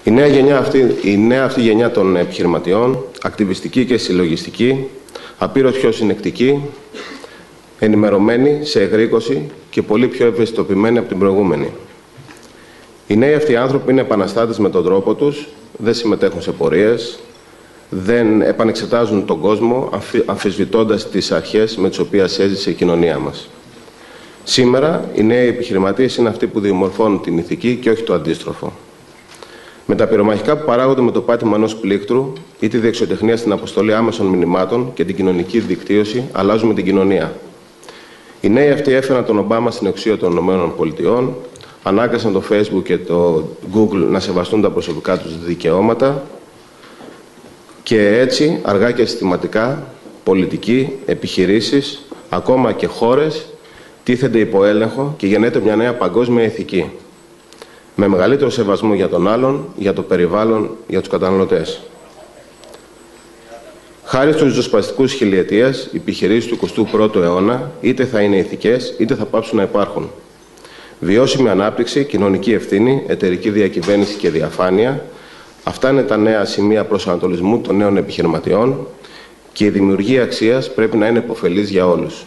Η νέα αυτή γενιά των επιχειρηματιών, ακτιβιστική και συλλογιστική, απείρως πιο συνεκτική, ενημερωμένη, σε εγρήγορση και πολύ πιο ευαισθητοποιημένη από την προηγούμενη. Οι νέοι αυτοί άνθρωποι είναι επαναστάτες με τον τρόπο τους, δεν συμμετέχουν σε πορείες, δεν επανεξετάζουν τον κόσμο, αμφισβητώντας τις αρχές με τις οποίες έζησε η κοινωνία μας. Σήμερα, οι νέοι επιχειρηματίες είναι αυτοί που διαμορφώνουν την ηθική και όχι το αντίστροφο. Με τα πυρομαχικά που παράγονται με το πάτημα ενός πλήκτρου ή τη δεξιοτεχνία στην αποστολή άμεσων μηνυμάτων και την κοινωνική δικτύωση, αλλάζουμε την κοινωνία. Οι νέοι αυτοί έφεραν τον Ομπάμα στην εξουσία των ΗΠΑ, ανάγκασαν το Facebook και το Google να σεβαστούν τα προσωπικά τους δικαιώματα και έτσι, αργά και συστηματικά, πολιτικοί, επιχειρήσεις, ακόμα και χώρες, τίθενται υπό έλεγχο και γεννέται μια νέα παγκόσμια ηθική. Με μεγαλύτερο σεβασμό για τον άλλον, για το περιβάλλον, για τους καταναλωτές. Χάρη στους ριζοσπαστικούς χιλιετίας, οι επιχειρήσεις του 21ου αιώνα είτε θα είναι ηθικές, είτε θα πάψουν να υπάρχουν. Βιώσιμη ανάπτυξη, κοινωνική ευθύνη, εταιρική διακυβέρνηση και διαφάνεια. Αυτά είναι τα νέα σημεία προσανατολισμού των νέων επιχειρηματιών και η δημιουργία αξίας πρέπει να είναι υποφελής για όλους.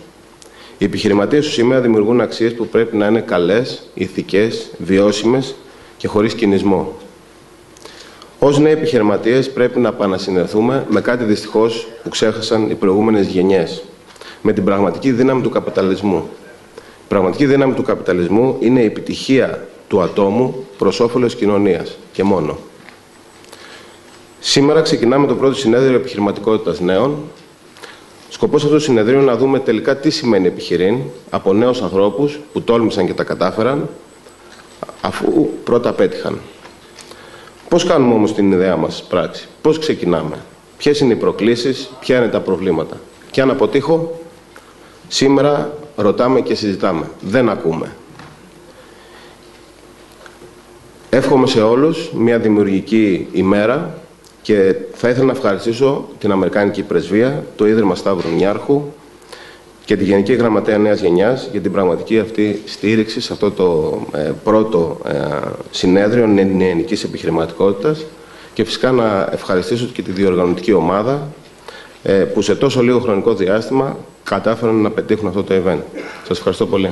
Οι επιχειρηματίες του σήμερα δημιουργούν αξίες που πρέπει να είναι καλές, ηθικές, βιώσιμες και χωρίς κινησμό. Ως νέοι επιχειρηματίες πρέπει να επανασυνδεθούμε με κάτι δυστυχώς που ξέχασαν οι προηγούμενες γενιές, με την πραγματική δύναμη του καπιταλισμού. Η πραγματική δύναμη του καπιταλισμού είναι η επιτυχία του ατόμου προς όφελος κοινωνίας και μόνο. Σήμερα ξεκινάμε το πρώτο συνέδριο επιχειρηματικότητας νέων. Σκοπός αυτού του συνεδρίου είναι να δούμε τελικά τι σημαίνει επιχειρήν από νέους ανθρώπους που τόλμησαν και τα κατάφεραν, αφού πρώτα απέτυχαν. Πώς κάνουμε όμως την ιδέα μας πράξη, πώς ξεκινάμε, ποιες είναι οι προκλήσεις, ποια είναι τα προβλήματα. Και αν αποτύχω, σήμερα ρωτάμε και συζητάμε, δεν ακούμε. Εύχομαι σε όλους μια δημιουργική ημέρα και θα ήθελα να ευχαριστήσω την Αμερικάνικη Πρεσβεία, το Ίδρυμα Σταύρου Νιάρχου και τη Γενική Γραμματέα Νέας Γενιάς για την πραγματική αυτή στήριξη σε αυτό το πρώτο συνέδριο νεανικής επιχειρηματικότητας και φυσικά να ευχαριστήσω και τη διοργανωτική ομάδα που σε τόσο λίγο χρονικό διάστημα κατάφεραν να πετύχουν αυτό το event. Σας ευχαριστώ πολύ.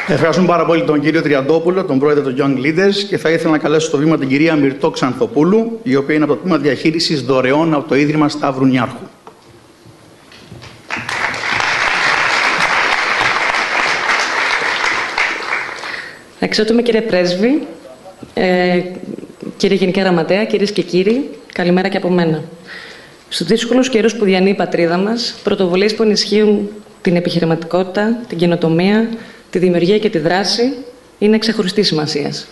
Ευχαριστούμε πάρα πολύ τον κύριο Τριαντόπουλο, τον πρόεδρο των Young Leaders, και θα ήθελα να καλέσω στο βήμα την κυρία Μυρτώ Ξανθοπούλου, η οποία είναι από το τμήμα διαχείρισης δωρεών από το Ίδρυμα Σταύρου Νιάρχου. Αξιότιμη κύριε Πρέσβη, κύριε Γενική Γραμματέα, κυρίες και κύριοι, καλημέρα και από μένα. Στους δύσκολους καιρούς που διανύει η πατρίδα μας, πρωτοβουλίες που ενισχύουν την επιχειρηματικότητα, την καινοτομία, τη δημιουργία και τη δράση είναι ξεχωριστής σημασίας.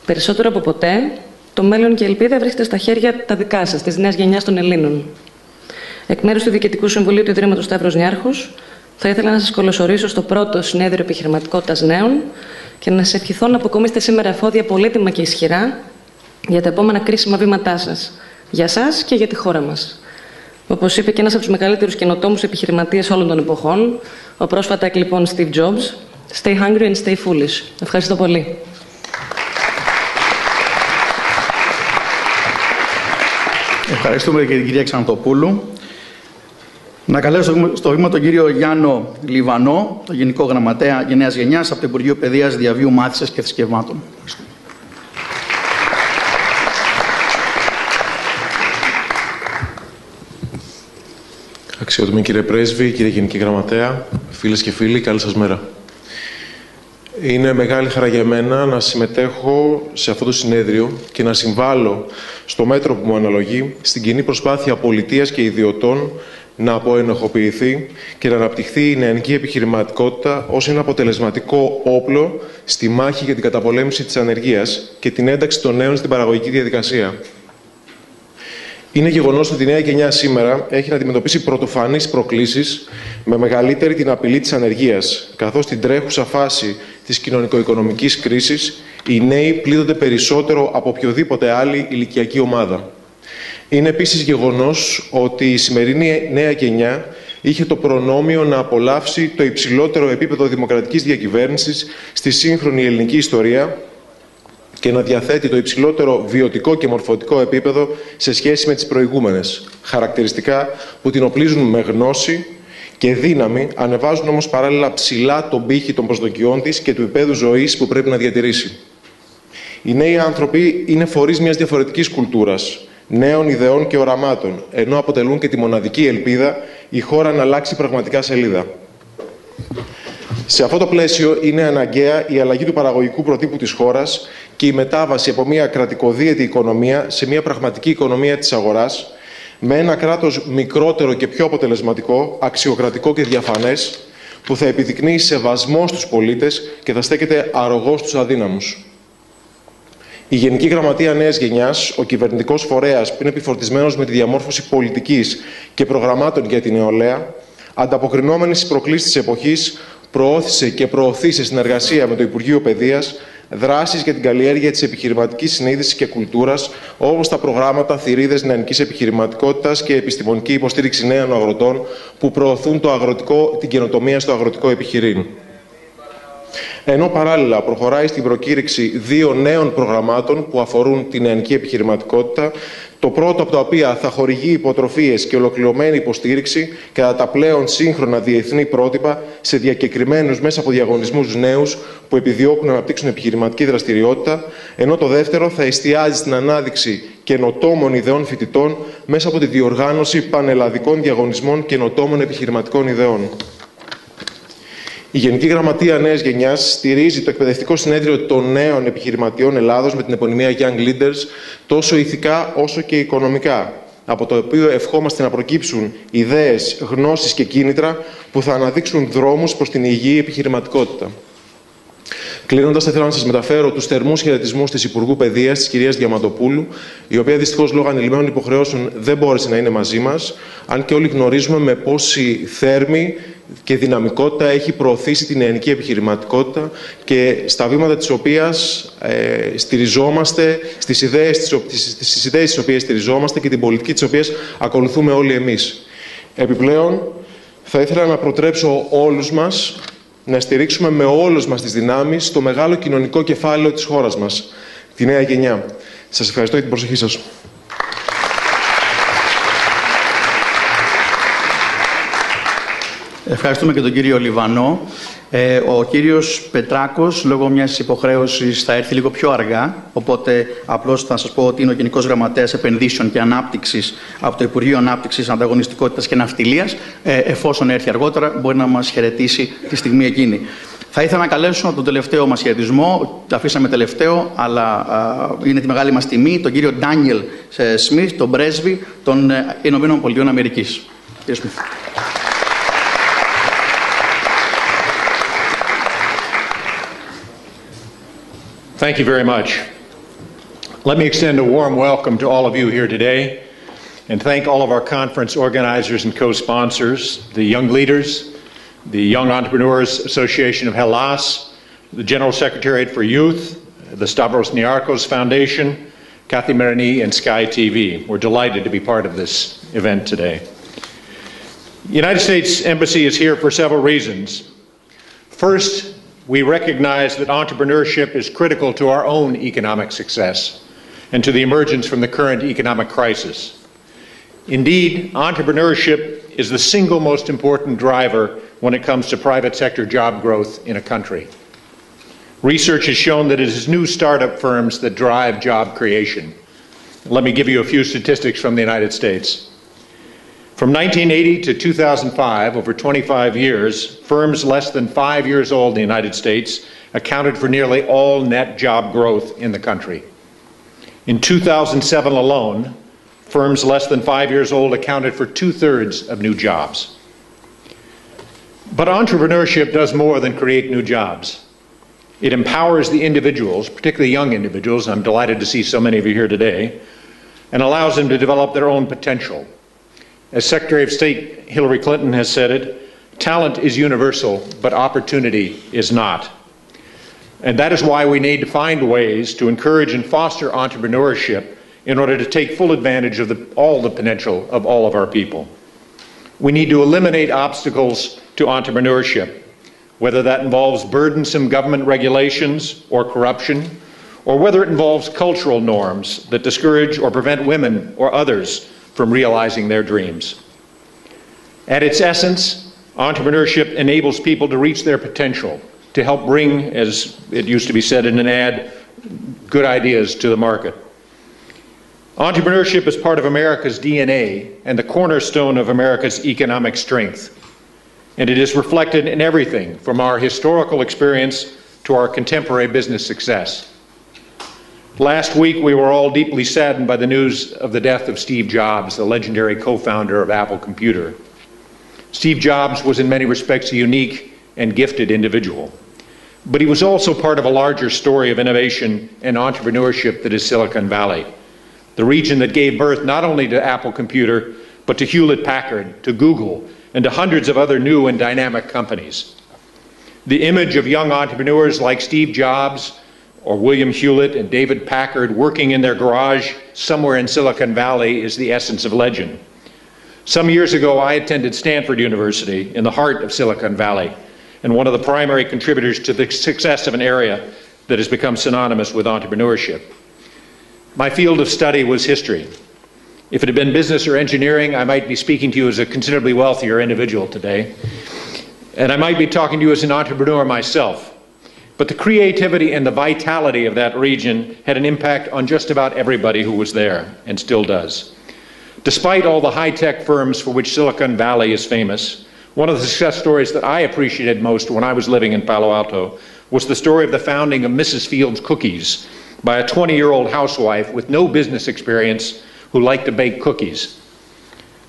Περισσότερο από ποτέ, το μέλλον και η ελπίδα βρίσκεται στα χέρια τα δικά σας, της νέας γενιάς των Ελλήνων. Εκ μέρους του Διοικητικού Συμβουλίου του Ιδρύματος Σταύρος Νιάρχους, θα ήθελα να σας καλωσορίσω στο πρώτο συνέδριο επιχειρηματικότητας νέων και να σας ευχηθώ να αποκομίσετε σήμερα εφόδια πολύτιμα και ισχυρά για τα επόμενα κρίσιμα βήματά σας, για σας και για τη χώρα μας. Όπως είπε και ένας από τους μεγαλύτερους καινοτόμους επιχειρηματίες όλων των εποχών, ο πρόσφατα εκλειπών Steve Jobs, stay hungry and stay foolish. Ευχαριστώ πολύ. Ευχαριστούμε και την κυρία Ξανθοπούλου. Να καλέσω στο βήμα τον κύριο Γιάννο Λιβανό, τον Γενικό Γραμματέα Νέας Γενιάς από το Υπουργείο Παιδείας, Διαβίου Μάθησης και Θρησκευμάτων. Αξιότιμη κύριε Πρέσβη, κύριε Γενική Γραμματέα, φίλες και φίλοι, καλή σας μέρα. Είναι μεγάλη χαρά για μένα να συμμετέχω σε αυτό το συνέδριο και να συμβάλλω στο μέτρο που μου αναλογεί στην κοινή προσπάθεια πολιτείας και ιδιωτών να αποενοχοποιηθεί και να αναπτυχθεί η νεανική επιχειρηματικότητα ως ένα αποτελεσματικό όπλο στη μάχη για την καταπολέμηση της ανεργίας και την ένταξη των νέων στην παραγωγική διαδικασία. Είναι γεγονός ότι η νέα γενιά σήμερα έχει να αντιμετωπίσει πρωτοφανείς προκλήσεις με μεγαλύτερη την απειλή της ανεργίας, καθώς στην τρέχουσα φάση της κοινωνικο-οικονομικής κρίσης οι νέοι πλήττονται περισσότερο από οποιοδήποτε άλλη ηλικιακή ομάδα. Είναι επίσης γεγονός ότι η σημερινή νέα γενιά είχε το προνόμιο να απολαύσει το υψηλότερο επίπεδο δημοκρατικής διακυβέρνησης στη σύγχρονη ελληνική ιστορία και να διαθέτει το υψηλότερο βιωτικό και μορφωτικό επίπεδο σε σχέση με τις προηγούμενες, χαρακτηριστικά που την οπλίζουν με γνώση και δύναμη, ανεβάζουν όμως παράλληλα ψηλά τον πύχη των προσδοκιών της και του επίπεδου ζωής που πρέπει να διατηρήσει. Οι νέοι άνθρωποι είναι φορείς μιας διαφορετικής κουλτούρας, νέων ιδεών και οραμάτων, ενώ αποτελούν και τη μοναδική ελπίδα η χώρα να αλλάξει πραγματικά σελίδα. Σε αυτό το πλαίσιο είναι αναγκαία η αλλαγή του παραγωγικού προτύπου της χώρας και η μετάβαση από μια κρατικοδίαιτη οικονομία σε μια πραγματική οικονομία της αγοράς, με ένα κράτος μικρότερο και πιο αποτελεσματικό, αξιοκρατικό και διαφανές, που θα επιδεικνύει σεβασμό στους πολίτες και θα στέκεται αρρωγός στους αδύναμους. Η Γενική Γραμματεία Νέας Γενιάς, ο κυβερνητικός φορέας που είναι επιφορτισμένος με τη διαμόρφωση πολιτικής και προγραμμάτων για την νεολαία, ανταποκρινόμενοι στις προκλήσεις της εποχής, προώθησε και προωθεί σε συνεργασία με το Υπουργείο Παιδείας δράσεις για την καλλιέργεια της επιχειρηματικής συνείδησης και κουλτούρας, όπως τα προγράμματα θηρίδες νεανικής επιχειρηματικότητας και επιστημονική υποστήριξη νέων αγροτών που προωθούν την καινοτομία στο αγροτικό επιχειρήν. Ενώ παράλληλα προχωράει στην προκήρυξη 2 νέων προγραμμάτων που αφορούν την νεανική επιχειρηματικότητα, το πρώτο από τα οποία θα χορηγεί υποτροφίες και ολοκληρωμένη υποστήριξη κατά τα πλέον σύγχρονα διεθνή πρότυπα σε διακεκριμένους μέσα από διαγωνισμούς νέους που επιδιώκουν να αναπτύξουν επιχειρηματική δραστηριότητα, ενώ το δεύτερο θα εστιάζει στην ανάδειξη καινοτόμων ιδεών φοιτητών μέσα από τη διοργάνωση πανελλαδικών διαγωνισμών καινοτόμων επιχειρηματικών ιδεών. Η Γενική Γραμματεία Νέας Γενιάς στηρίζει το Εκπαιδευτικό Συνέδριο των Νέων Επιχειρηματιών Ελλάδος με την επωνυμία Young Leaders τόσο ηθικά όσο και οικονομικά, από το οποίο ευχόμαστε να προκύψουν ιδέες, γνώσεις και κίνητρα που θα αναδείξουν δρόμους προς την υγιή επιχειρηματικότητα. Κλείνοντας, θα ήθελα να σας μεταφέρω τους θερμούς χαιρετισμούς της Υπουργού Παιδείας, της κυρίας Διαμαντοπούλου, η οποία δυστυχώς λόγω ανηλυμένων υποχρεώσεων δεν μπόρεσε να είναι μαζί μας, αν και όλοι γνωρίζουμε με πόση θέρμη και δυναμικότητα έχει προωθήσει την νεανική επιχειρηματικότητα και στα βήματα της οποίας στηριζόμαστε, στις ιδέες τις οποίες στηριζόμαστε και την πολιτική της οποίας ακολουθούμε όλοι εμείς. Επιπλέον, θα ήθελα να προτρέψω όλους μας να στηρίξουμε με όλες μας τις δυνάμεις το μεγάλο κοινωνικό κεφάλαιο της χώρας μας, τη νέα γενιά. Σας ευχαριστώ για την προσοχή σας. Ευχαριστούμε και τον κύριο Λιβανό. Ο κύριος Πετράκος, λόγω μιας υποχρέωσης, θα έρθει λίγο πιο αργά, οπότε απλώς θα σας πω ότι είναι ο Γενικός Γραμματέας Επενδύσεων και Ανάπτυξης από το Υπουργείο Ανάπτυξης, Ανταγωνιστικότητας και Ναυτιλίας. Εφόσον έρθει αργότερα, μπορεί να μας χαιρετήσει τη στιγμή εκείνη. Θα ήθελα να καλέσω τον τελευταίο μας χαιρετισμό, το αφήσαμε τελευταίο, αλλά είναι τη μεγάλη μας τιμή, τον κύριο Ντάνιελ Σμιθ, τον πρέσβη των Ηνωμένων Πολιτειών Αμερικής. Κύριε Σμιθ. Thank you very much. Let me extend a warm welcome to all of you here today and thank all of our conference organizers and co-sponsors, the Young Leaders, the Young Entrepreneurs Association of Hellas, the General Secretariat for Youth, the Stavros Niarchos Foundation, Kathy Merini, and Sky TV. We're delighted to be part of this event today. The United States Embassy is here for several reasons. First, we recognize that entrepreneurship is critical to our own economic success and to the emergence from the current economic crisis. Indeed, entrepreneurship is the single most important driver when it comes to private sector job growth in a country. Research has shown that it is new startup firms that drive job creation. Let me give you a few statistics from the United States. From 1980 to 2005, over 25 years, firms less than 5 years old in the United States accounted for nearly all net job growth in the country. In 2007 alone, firms less than 5 years old accounted for 2/3 of new jobs. But entrepreneurship does more than create new jobs. It empowers the individuals, particularly young individuals, and I'm delighted to see so many of you here today, and allows them to develop their own potential. As Secretary of State Hillary Clinton has said it, talent is universal, but opportunity is not. And that is why we need to find ways to encourage and foster entrepreneurship in order to take full advantage of all the potential of all of our people. We need to eliminate obstacles to entrepreneurship, whether that involves burdensome government regulations or corruption, or whether it involves cultural norms that discourage or prevent women or others from realizing their dreams. At its essence, entrepreneurship enables people to reach their potential, to help bring, as it used to be said in an ad, good ideas to the market. Entrepreneurship is part of America's DNA and the cornerstone of America's economic strength. And it is reflected in everything from our historical experience to our contemporary business success. Last week, we were all deeply saddened by the news of the death of Steve Jobs, the legendary co-founder of Apple Computer. Steve Jobs was in many respects a unique and gifted individual. But he was also part of a larger story of innovation and entrepreneurship that is Silicon Valley, the region that gave birth not only to Apple Computer, but to Hewlett-Packard, to Google, and to hundreds of other new and dynamic companies. The image of young entrepreneurs like Steve Jobs or William Hewlett and David Packard working in their garage somewhere in Silicon Valley is the essence of legend. Some years ago, I attended Stanford University in the heart of Silicon Valley, and one of the primary contributors to the success of an area that has become synonymous with entrepreneurship. My field of study was history. If it had been business or engineering, I might be speaking to you as a considerably wealthier individual today, and I might be talking to you as an entrepreneur myself. But the creativity and the vitality of that region had an impact on just about everybody who was there, and still does. Despite all the high-tech firms for which Silicon Valley is famous, one of the success stories that I appreciated most when I was living in Palo Alto was the story of the founding of Mrs. Fields Cookies by a 20-year-old housewife with no business experience who liked to bake cookies.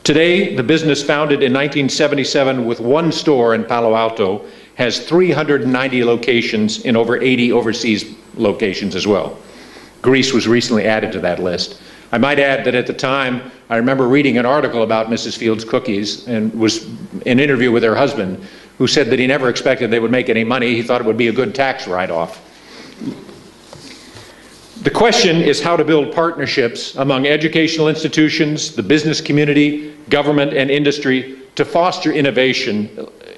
Today, the business founded in 1977 with one store in Palo Alto has 390 locations in over 80 overseas locations as well. Greece was recently added to that list. I might add that at the time, I remember reading an article about Mrs. Fields Cookies, and was an interview with her husband, who said that he never expected they would make any money. He thought it would be a good tax write-off. The question is how to build partnerships among educational institutions, the business community, government, and industry to foster innovation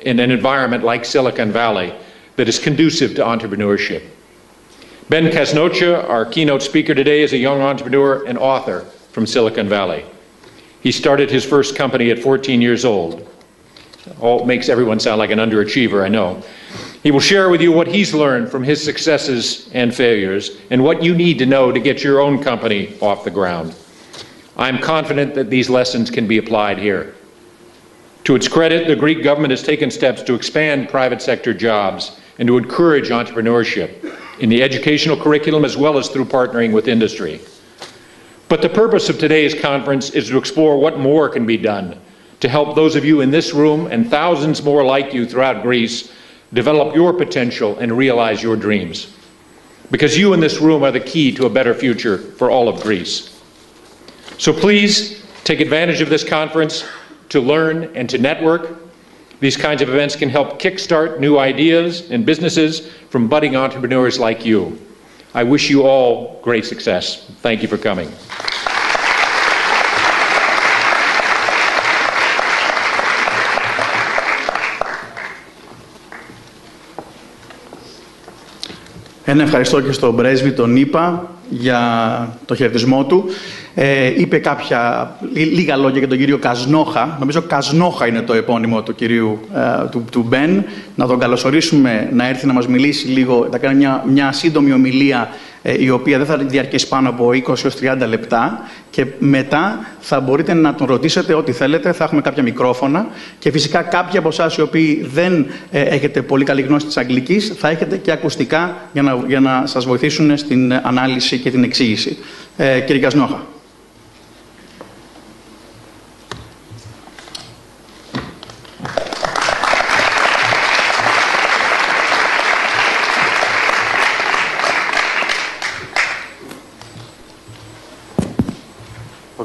in an environment like Silicon Valley that is conducive to entrepreneurship. Ben Casnocha, our keynote speaker today, is a young entrepreneur and author from Silicon Valley. He started his first company at 14 years old. All makes everyone sound like an underachiever, I know. He will share with you what he's learned from his successes and failures, and what you need to know to get your own company off the ground. I'm confident that these lessons can be applied here. To its credit, the Greek government has taken steps to expand private sector jobs and to encourage entrepreneurship in the educational curriculum as well as through partnering with industry. But the purpose of today's conference is to explore what more can be done to help those of you in this room and thousands more like you throughout Greece develop your potential and realize your dreams. Because you in this room are the key to a better future for all of Greece. So please take advantage of this conference to learn and to network. These kinds of events can help kickstart new ideas and businesses from budding entrepreneurs like you. I wish you all great success. Thank you for coming. Ένα ευχαριστώ και στον πρέσβη τον ΗΠΑ για το χαιρετισμό του. Είπε λίγα λόγια για τον κύριο Καζνόχα. Νομίζω Καζνόχα είναι το επώνυμο του κυρίου του Μπεν. Να τον καλωσορίσουμε να έρθει να μας μιλήσει λίγο, θα κάνει μια σύντομη ομιλία η οποία δεν θα διαρκέσει πάνω από 20 έως 30 λεπτά και μετά θα μπορείτε να τον ρωτήσετε ό,τι θέλετε, θα έχουμε κάποια μικρόφωνα και φυσικά κάποιοι από εσάς οι οποίοι δεν έχετε πολύ καλή γνώση της αγγλικής θα έχετε και ακουστικά για να σας βοηθήσουν στην ανάλυση και την εξήγηση. Κύριε Καζνόχα.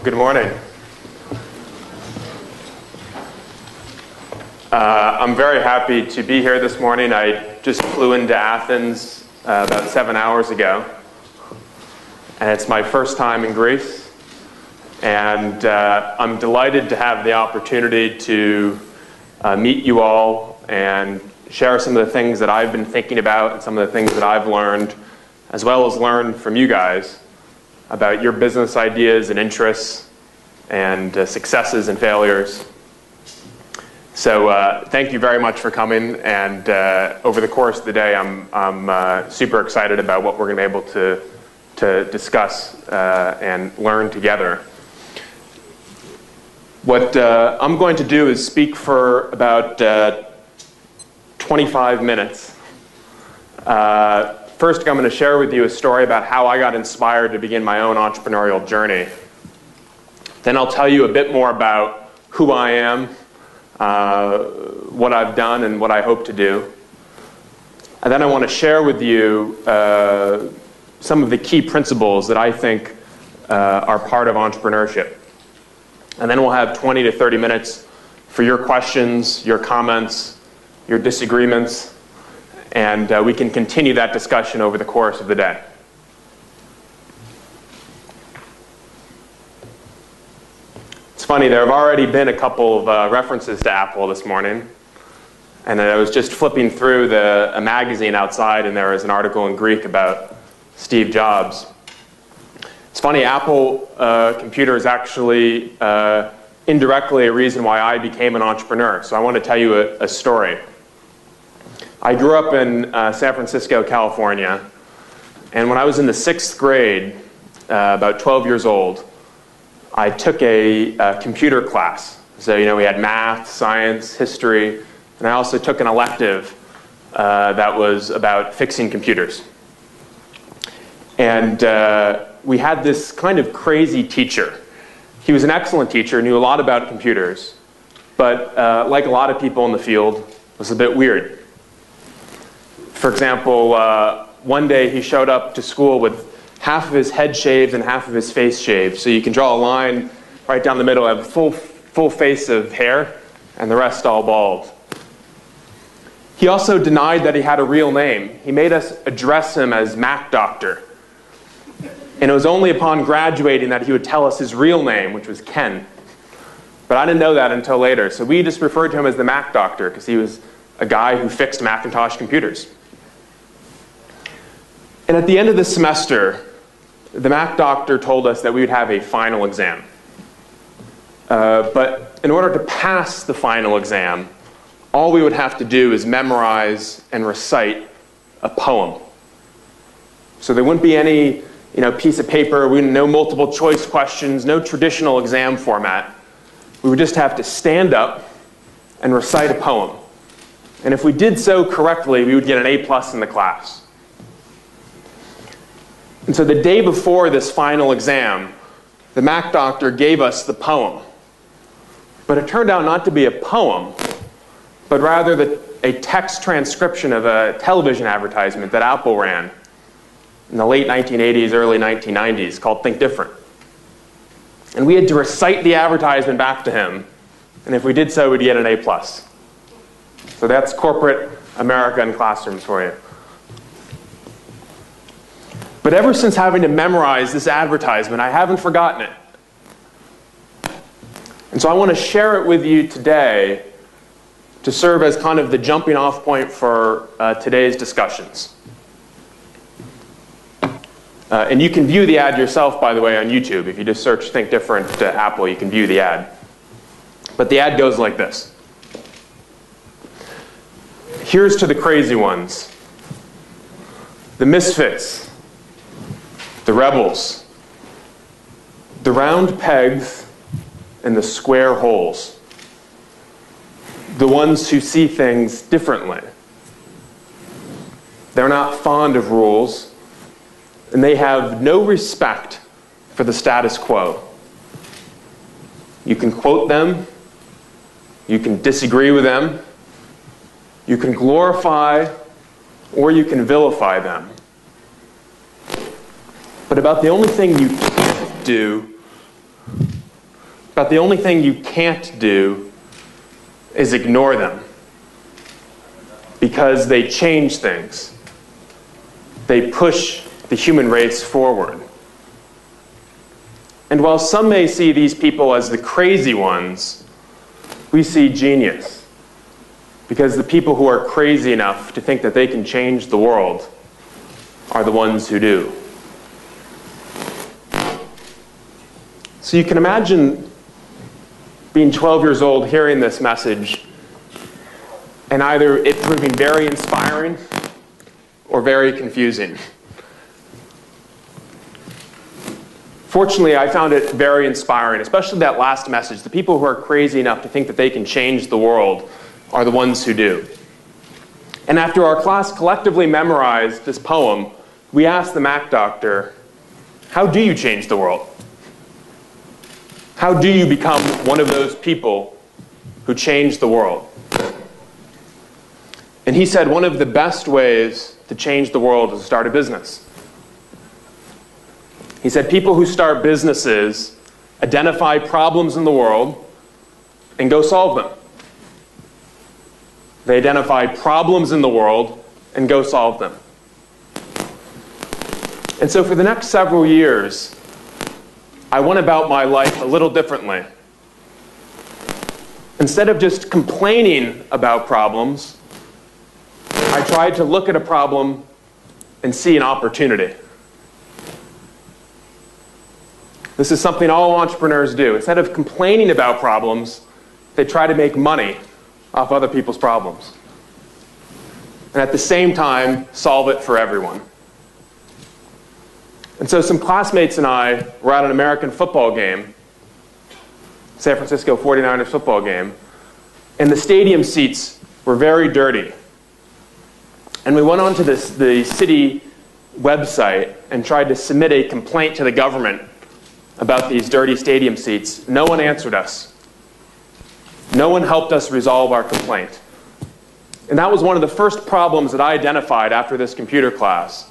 Good morning. I'm very happy to be here this morning. I just flew into Athens about 7 hours ago, and it's my first time in Greece. And I'm delighted to have the opportunity to meet you all and share some of the things that I've been thinking about and some of the things that I've learned, as well as learn from you guys about your business ideas and interests and successes and failures. So thank you very much for coming, and over the course of the day I'm super excited about what we're going to be able to discuss and learn together. What I'm going to do is speak for about 25 minutes. First, I'm going to share with you a story about how I got inspired to begin my own entrepreneurial journey. Then I'll tell you a bit more about who I am, what I've done, and what I hope to do. And then I want to share with you some of the key principles that I think are part of entrepreneurship. And then we'll have 20 to 30 minutes for your questions, your comments, your disagreements, and we can continue that discussion over the course of the day. It's funny, there have already been a couple of references to Apple this morning, and I was just flipping through a magazine outside, and there was an article in Greek about Steve Jobs. It's funny, Apple computer is actually indirectly a reason why I became an entrepreneur, so I want to tell you a story. I grew up in San Francisco, California, and when I was in the 6th grade, about 12 years old, I took a computer class. So, we had math, science, history, and I also took an elective that was about fixing computers. And we had this kind of crazy teacher. He was an excellent teacher, knew a lot about computers, but like a lot of people in the field, was a bit weird. For example, one day he showed up to school with half of his head shaved and half of his face shaved. So you can draw a line right down the middle, have a full face of hair, and the rest all bald. He also denied that he had a real name. He made us address him as Mac Doctor. And it was only upon graduating that he would tell us his real name, which was Ken. But I didn't know that until later. So we just referred to him as the Mac Doctor because he was a guy who fixed Macintosh computers. And at the end of the semester, the Mac Doctor told us that we would have a final exam. But in order to pass the final exam, all we would have to do is memorize and recite a poem. So there wouldn't be any piece of paper, no multiple choice questions, no traditional exam format. We would just have to stand up and recite a poem. And if we did so correctly, we would get an A+ in the class. And so the day before this final exam, the Mac Doctor gave us the poem. But it turned out not to be a poem, but rather a text transcription of a television advertisement that Apple ran in the late 1980s, early 1990s, called Think Different. And we had to recite the advertisement back to him, and if we did so, we'd get an A+. So that's corporate America in classrooms for you. But ever since having to memorize this advertisement, I haven't forgotten it. And so I want to share it with you today to serve as kind of the jumping off point for today's discussions. And you can view the ad yourself, by the way, on YouTube. If you just search Think Different Apple, you can view the ad. But the ad goes like this. Here's to the crazy ones, the misfits, the rebels, the round pegs and the square holes, the ones who see things differently. They're not fond of rules, and they have no respect for the status quo. You can quote them, you can disagree with them, you can glorify or you can vilify them. But about the only thing you can't do, is ignore them. Because they change things. They push the human race forward. And while some may see these people as the crazy ones, we see genius. Because the people who are crazy enough to think that they can change the world are the ones who do. So you can imagine being 12 years old, hearing this message, and either it proving very inspiring or very confusing. Fortunately, I found it very inspiring, especially that last message. The people who are crazy enough to think that they can change the world are the ones who do. And after our class collectively memorized this poem, we asked the Mac Doctor, how do you change the world? How do you become one of those people who change the world? And he said one of the best ways to change the world is to start a business. He said people who start businesses identify problems in the world and go solve them. They identify problems in the world and go solve them. And so for the next several years, I went about my life a little differently. Instead of just complaining about problems, I tried to look at a problem and see an opportunity. This is something all entrepreneurs do. Instead of complaining about problems, they try to make money off other people's problems. And at the same time, solve it for everyone. And so some classmates and I were at an American football game, San Francisco 49ers football game, and the stadium seats were very dirty. And we went onto the city website and tried to submit a complaint to the government about these dirty stadium seats. No one answered us. No one helped us resolve our complaint. And that was one of the first problems that I identified after this computer class.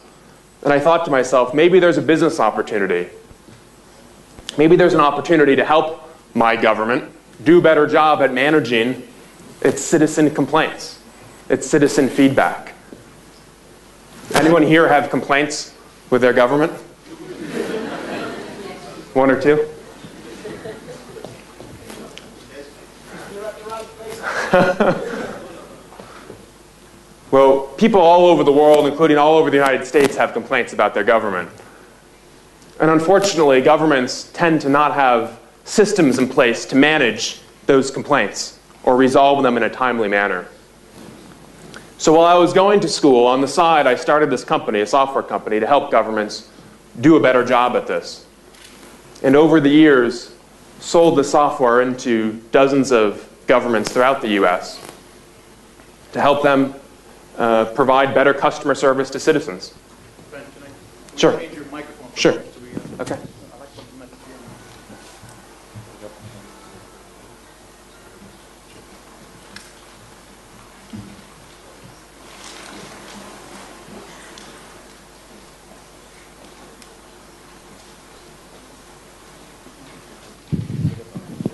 And I thought to myself, maybe there's a business opportunity. Maybe there's an opportunity to help my government do a better job at managing its citizen complaints, its citizen feedback. Anyone here have complaints with their government? One or two? Well, people all over the world, including all over the United States, have complaints about their government. And unfortunately, governments tend to not have systems in place to manage those complaints or resolve them in a timely manner. So while I was going to school, on the side, I started this company, a software company, to help governments do a better job at this. And over the years, sold the software into dozens of governments throughout the US to help them provide better customer service to citizens. Ben, can I Sure. change your microphone? Sure. Okay.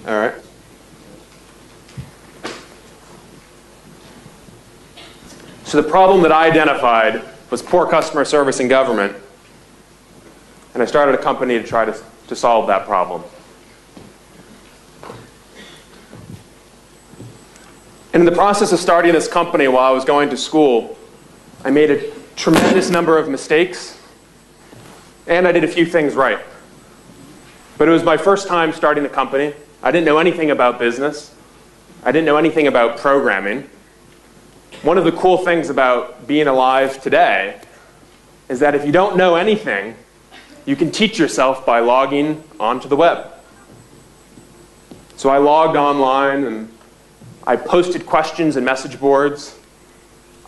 All right. So the problem that I identified was poor customer service in government, and I started a company to try to solve that problem. And in the process of starting this company while I was going to school, I made a tremendous number of mistakes, and I did a few things right. But it was my first time starting a company. I didn't know anything about business. I didn't know anything about programming. One of the cool things about being alive today is that if you don't know anything, you can teach yourself by logging onto the web. So I logged online and I posted questions in message boards.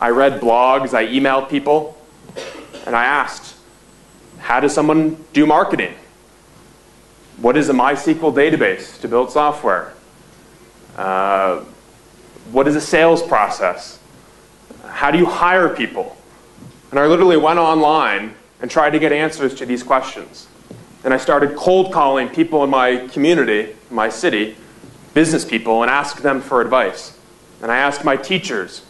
I read blogs, I emailed people, and I asked, how does someone do marketing? What is a MySQL database to build software? What is a sales process? How do you hire people? And I literally went online and tried to get answers to these questions. And I started cold calling people in my community, my city, business people, and asked them for advice. And I asked my teachers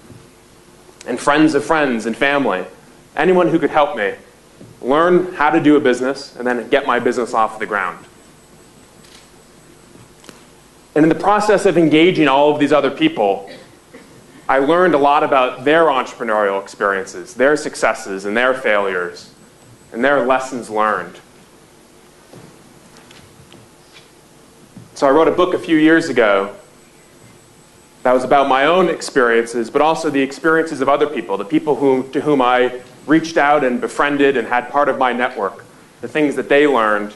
and friends of friends and family, anyone who could help me learn how to do a business and then get my business off the ground. And in the process of engaging all of these other people, I learned a lot about their entrepreneurial experiences, their successes and their failures, and their lessons learned. So I wrote a book a few years ago that was about my own experiences, but also the experiences of other people, the people to whom I reached out and befriended and had part of my network, the things that they learned.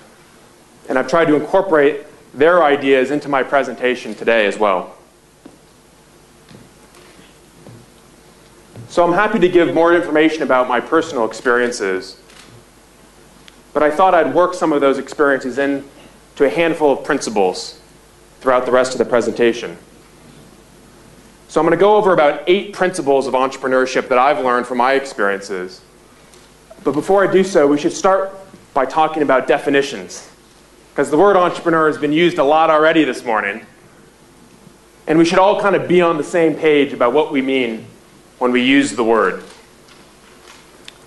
And I've tried to incorporate their ideas into my presentation today as well. So I'm happy to give more information about my personal experiences, but I thought I'd work some of those experiences into a handful of principles throughout the rest of the presentation. So I'm going to go over about 8 principles of entrepreneurship that I've learned from my experiences. But before I do so, we should start by talking about definitions, because the word entrepreneur has been used a lot already this morning, and we should all kind of be on the same page about what we mean when we use the word.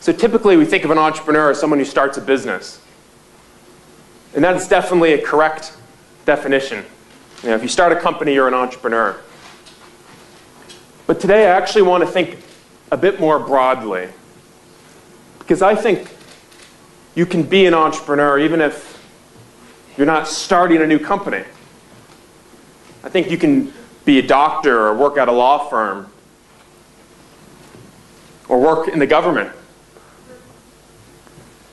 So typically we think of an entrepreneur as someone who starts a business. And that's definitely a correct definition. You know, if you start a company, you're an entrepreneur. But today I actually want to think a bit more broadly, because I think you can be an entrepreneur even if you're not starting a new company. I think you can be a doctor or work at a law firm or work in the government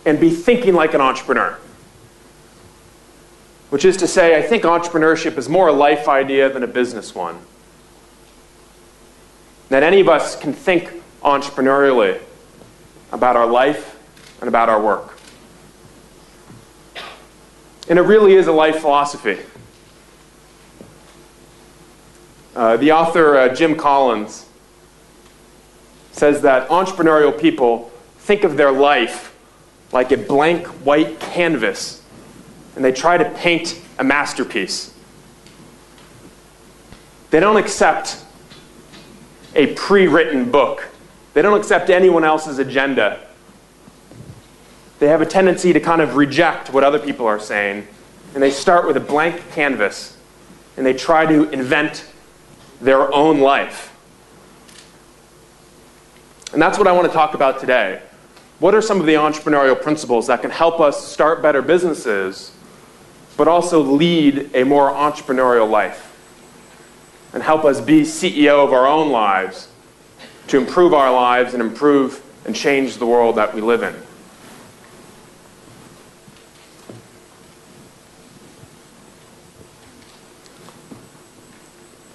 and be thinking like an entrepreneur. Which is to say, I think entrepreneurship is more a life idea than a business one. That any of us can think entrepreneurially about our life and about our work. And it really is a life philosophy. The author Jim Collins says that entrepreneurial people think of their life like a blank white canvas, and they try to paint a masterpiece. They don't accept a pre-written book. They don't accept anyone else's agenda. They have a tendency to kind of reject what other people are saying, and they start with a blank canvas, and they try to invent their own life. And that's what I want to talk about today. What are some of the entrepreneurial principles that can help us start better businesses, but also lead a more entrepreneurial life, and help us be CEO of our own lives to improve our lives and improve and change the world that we live in?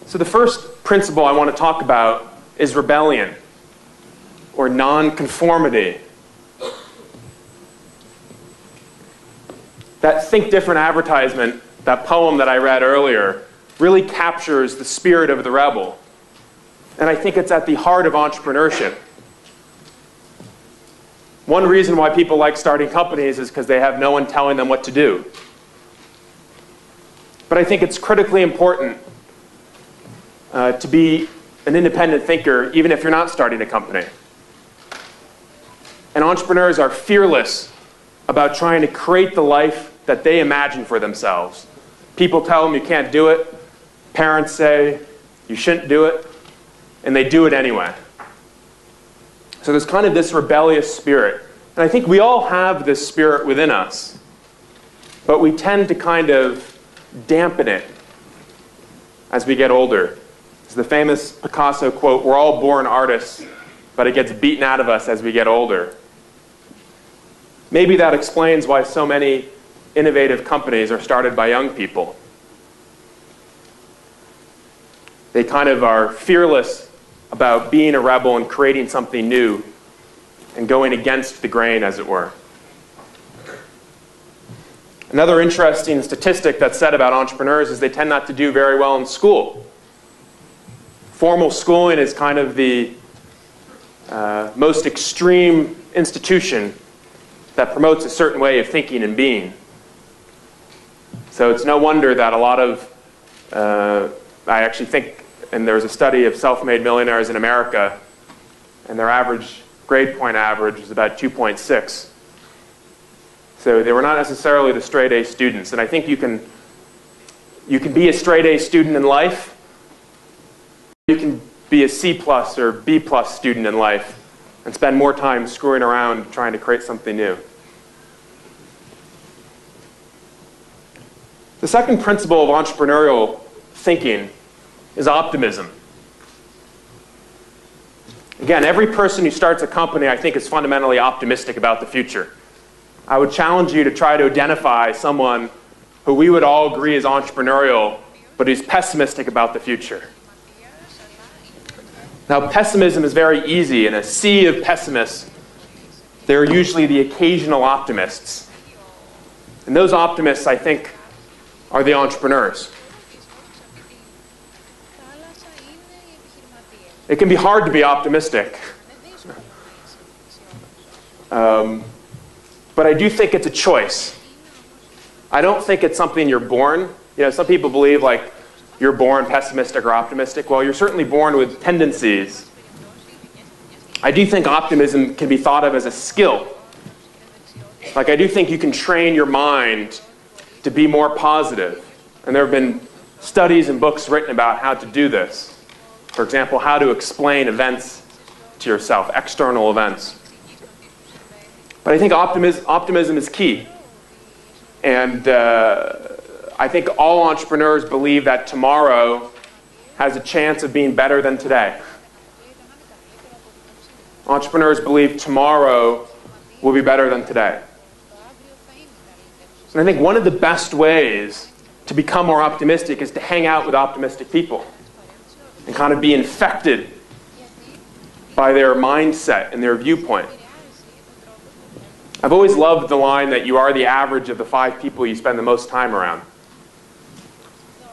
So the first principle I want to talk about is rebellion, or nonconformity. That Think Different advertisement, that poem that I read earlier, really captures the spirit of the rebel. And I think it's at the heart of entrepreneurship. One reason why people like starting companies is because they have no one telling them what to do. But I think it's critically important to be an independent thinker, even if you're not starting a company. And entrepreneurs are fearless about trying to create the life that they imagine for themselves. People tell them you can't do it. Parents say you shouldn't do it. And they do it anyway. So there's kind of this rebellious spirit. And I think we all have this spirit within us. But we tend to kind of dampen it as we get older. It's the famous Picasso quote, "We're all born artists, but it gets beaten out of us as we get older." Maybe that explains why so many innovative companies are started by young people. They kind of are fearless about being a rebel and creating something new and going against the grain, as it were. Another interesting statistic that's said about entrepreneurs is they tend not to do very well in school. Formal schooling is kind of the most extreme institution that promotes a certain way of thinking and being. So it's no wonder that a lot of, I actually think, and there's a study of self-made millionaires in America, and their average grade point average is about 2.6. So they were not necessarily the straight A students. And I think you can You can be a straight A student in life. You can be a C+ or B+ student in life and spend more time screwing around trying to create something new. The second principle of entrepreneurial thinking is optimism. Again, every person who starts a company, I think, is fundamentally optimistic about the future. I would challenge you to try to identify someone who we would all agree is entrepreneurial, but who's pessimistic about the future. Now, pessimism is very easy. In a sea of pessimists, there are usually the occasional optimists. And those optimists, I think, are the entrepreneurs. It can be hard to be optimistic. But I do think it's a choice. I don't think it's something you're born. You know, some people believe like you're born pessimistic or optimistic. Well, you're certainly born with tendencies. I do think optimism can be thought of as a skill. Like I do think you can train your mind to be more positive. And there have been studies and books written about how to do this. For example, how to explain events to yourself, external events. But I think optimism is key. And I think all entrepreneurs believe that tomorrow has a chance of being better than today. Entrepreneurs believe tomorrow will be better than today. And I think one of the best ways to become more optimistic is to hang out with optimistic people and kind of be infected by their mindset and their viewpoint. I've always loved the line that you are the average of the 5 people you spend the most time around.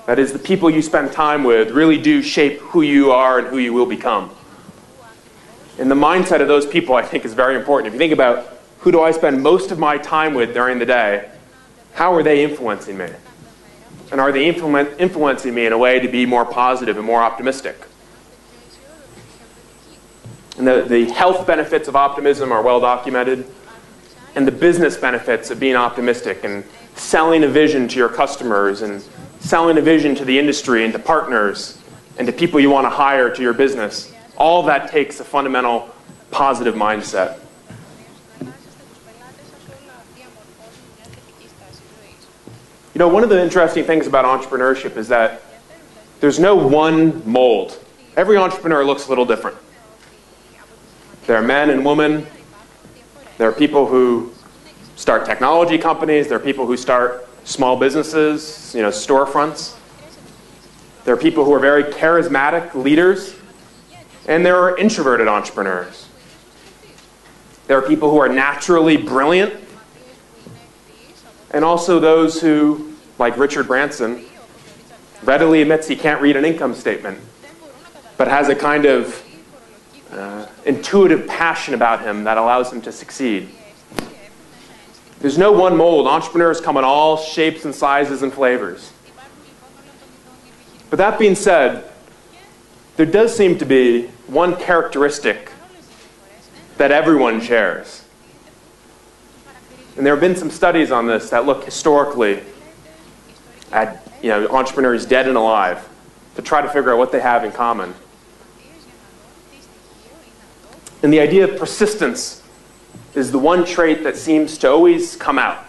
That is, the people you spend time with really do shape who you are and who you will become. And the mindset of those people, I think, is very important. If you think about who do I spend most of my time with during the day, how are they influencing me? And are they influencing me in a way to be more positive and more optimistic? And the health benefits of optimism are well documented. And the business benefits of being optimistic and selling a vision to your customers and selling a vision to the industry and to partners and to people you want to hire to your business. All that takes a fundamental positive mindset. You know, one of the interesting things about entrepreneurship is that there's no one mold. Every entrepreneur looks a little different. There are men and women. There are people who start technology companies. There are people who start small businesses, you know, storefronts. There are people who are very charismatic leaders. And there are introverted entrepreneurs. There are people who are naturally brilliant. And also those who, like Richard Branson, readily admits he can't read an income statement, but has a kind of intuitive passion about him that allows him to succeed. There's no one mold. Entrepreneurs come in all shapes and sizes and flavors. But that being said, there does seem to be one characteristic that everyone shares. And there have been some studies on this that look historically at entrepreneurs dead and alive to try to figure out what they have in common. And the idea of persistence is the one trait that seems to always come out.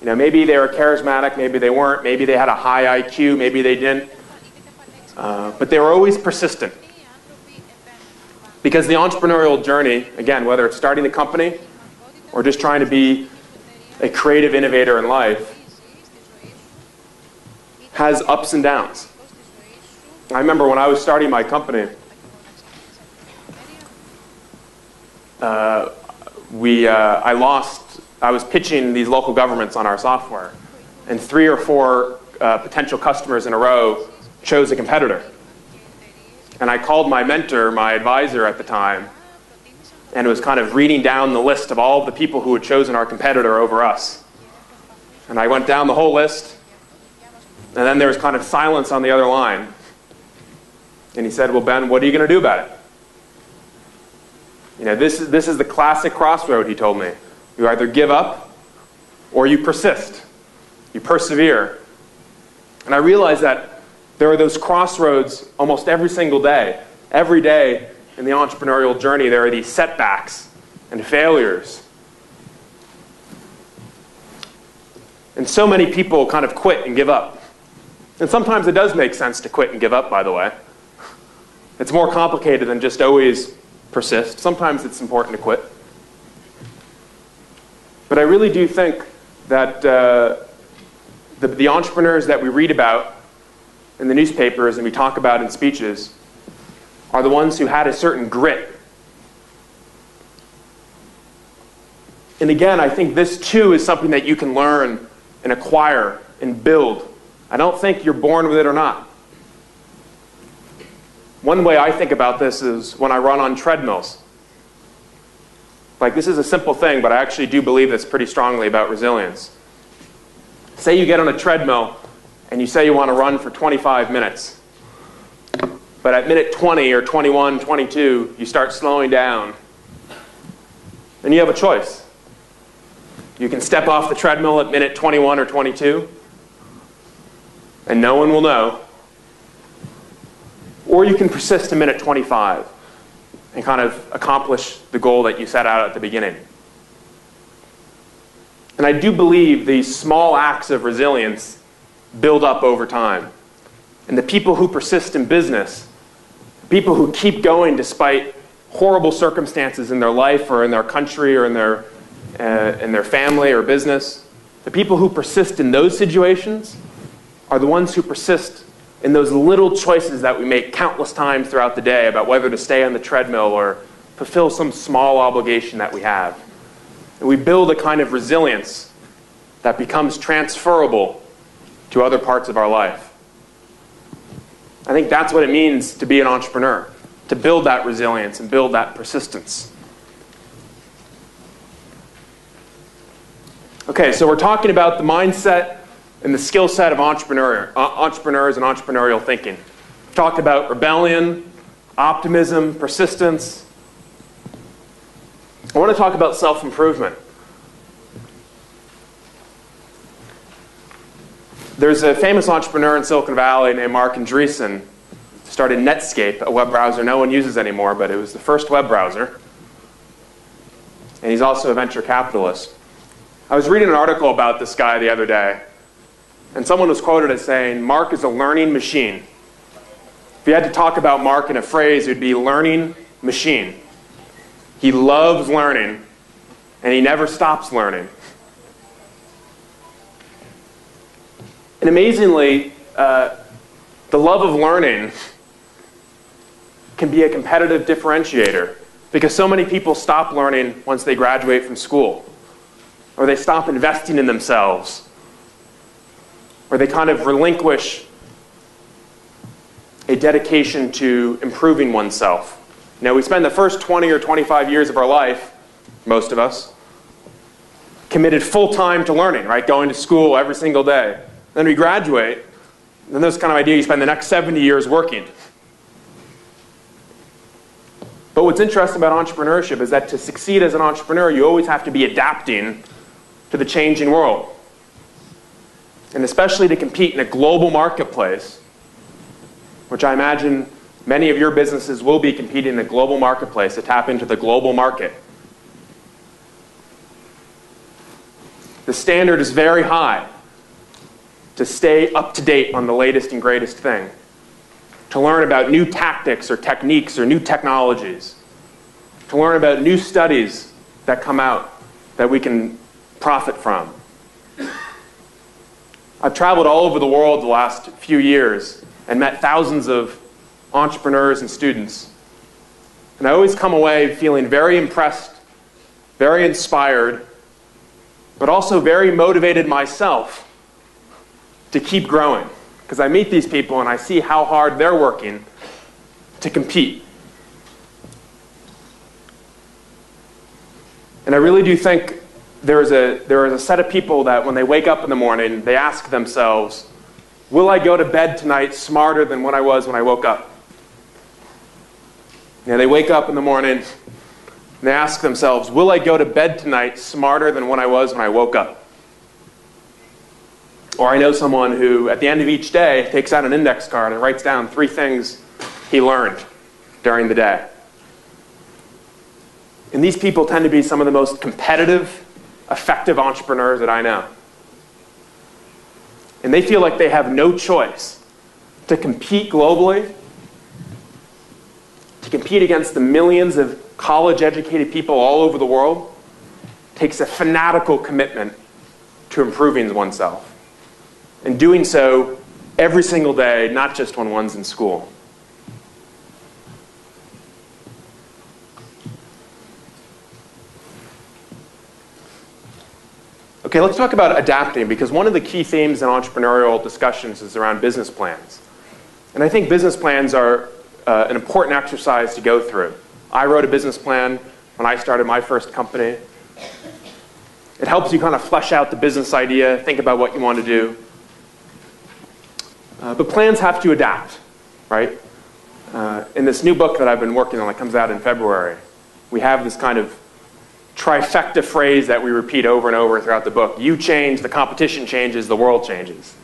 You know, maybe they were charismatic, maybe they weren't, maybe they had a high IQ, maybe they didn't. But they were always persistent. Because the entrepreneurial journey, again, whether it's starting a company or just trying to be a creative innovator in life, has ups and downs. I remember when I was starting my company, I was pitching these local governments on our software, and 3 or 4 potential customers in a row chose a competitor. And I called my mentor, my advisor at the time, and was kind of reading down the list of all of the people who had chosen our competitor over us. And I went down the whole list, and then there was kind of silence on the other line. And he said, "Well, Ben, what are you going to do about it?" You know, this is the classic crossroad, he told me. You either give up or you persist. You persevere. And I realize that there are those crossroads almost every single day. Every day in the entrepreneurial journey, there are these setbacks and failures. And so many people kind of quit and give up. And sometimes it does make sense to quit and give up, by the way. It's more complicated than just always persist. Sometimes it's important to quit. But I really do think that the entrepreneurs that we read about in the newspapers and we talk about in speeches are the ones who had a certain grit. And again, I think this too is something that you can learn and acquire and build. I don't think you're born with it or not. One way I think about this is when I run on treadmills. Like, this is a simple thing, but I actually do believe this pretty strongly about resilience. Say you get on a treadmill and you say you want to run for 25 minutes. But at minute 20 or 21, 22, you start slowing down. And you have a choice. You can step off the treadmill at minute 21 or 22, and no one will know. Or you can persist to minute 25 and kind of accomplish the goal that you set out at the beginning. And I do believe these small acts of resilience build up over time. And the people who persist in business, people who keep going despite horrible circumstances in their life or in their country or in their family or business, the people who persist in those situations are the ones who persist in those little choices that we make countless times throughout the day about whether to stay on the treadmill or fulfill some small obligation that we have. And we build a kind of resilience that becomes transferable to other parts of our life. I think that's what it means to be an entrepreneur, to build that resilience and build that persistence. Okay, so we're talking about the mindset and the skill set of entrepreneurs and entrepreneurial thinking. We've talked about rebellion, optimism, persistence. I want to talk about self-improvement. There's a famous entrepreneur in Silicon Valley named Marc Andreessen, started Netscape, a web browser no one uses anymore, but it was the first web browser. And he's also a venture capitalist. I was reading an article about this guy the other day, and someone was quoted as saying, Marc is a learning machine. If you had to talk about Marc in a phrase, it would be learning machine. He loves learning, and he never stops learning. And amazingly, the love of learning can be a competitive differentiator because so many people stop learning once they graduate from school, or they stop investing in themselves, or they kind of relinquish a dedication to improving oneself. You know, we spend the first 20 or 25 years of our life, most of us, committed full-time to learning, right? Going to school every single day. Then we graduate, and then there's kind of idea you spend the next 70 years working. But what's interesting about entrepreneurship is that to succeed as an entrepreneur, you always have to be adapting to the changing world. And especially to compete in a global marketplace, which I imagine many of your businesses will be competing in a global marketplace to tap into the global market. The standard is very high to stay up to date on the latest and greatest thing, to learn about new tactics or techniques or new technologies, to learn about new studies that come out that we can profit from. I've traveled all over the world the last few years and met thousands of entrepreneurs and students. And I always come away feeling very impressed, very inspired, but also very motivated myself to keep growing. Because I meet these people and I see how hard they're working to compete. And I really do think there is a set of people that when they wake up in the morning, they ask themselves, will I go to bed tonight smarter than what I was when I woke up? You know, they wake up in the morning and they ask themselves, will I go to bed tonight smarter than what I was when I woke up? Or I know someone who, at the end of each day, takes out an index card and writes down 3 things he learned during the day. And these people tend to be some of the most competitive, effective entrepreneurs that I know. And they feel like they have no choice to compete globally, to compete against the millions of college-educated people all over the world. Takes a fanatical commitment to improving oneself. And doing so every single day, not just when one's in school. Okay, let's talk about adapting, because one of the key themes in entrepreneurial discussions is around business plans. And I think business plans are an important exercise to go through. I wrote a business plan when I started my first company. It helps you kind of flesh out the business idea, think about what you want to do. But plans have to adapt, right? In this new book that I've been working on that comes out in February, we have this kind of trifecta phrase that we repeat over and over throughout the book. You change, the competition changes, the world changes.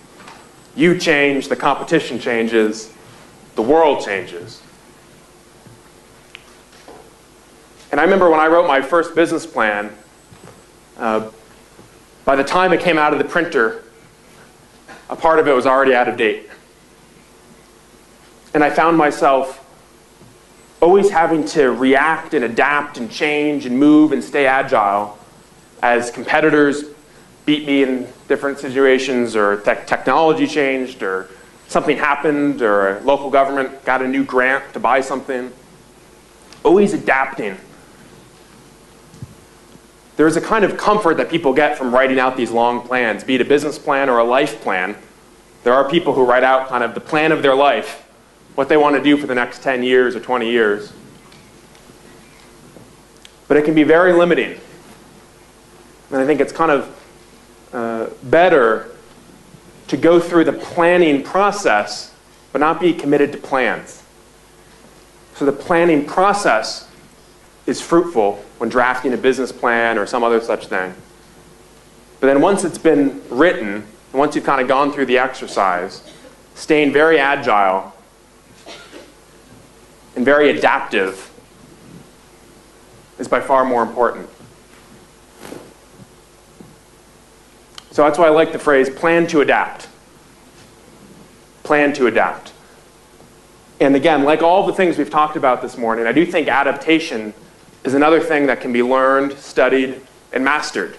You change, the competition changes, the world changes. And I remember when I wrote my first business plan, by the time it came out of the printer, a part of it was already out of date. And I found myself always having to react and adapt and change and move and stay agile as competitors beat me in different situations, or technology changed, or something happened, or a local government got a new grant to buy something. Always adapting. There's a kind of comfort that people get from writing out these long plans, be it a business plan or a life plan. There are people who write out kind of the plan of their life, what they want to do for the next 10 years or 20 years. But it can be very limiting. And I think it's kind of better to go through the planning process, but not be committed to plans. So the planning process is fruitful when drafting a business plan or some other such thing. But then once it's been written, once you've kind of gone through the exercise, staying very agile and very adaptive is by far more important. So that's why I like the phrase, plan to adapt. Plan to adapt. And again, like all the things we've talked about this morning, I do think adaptation is another thing that can be learned, studied, and mastered.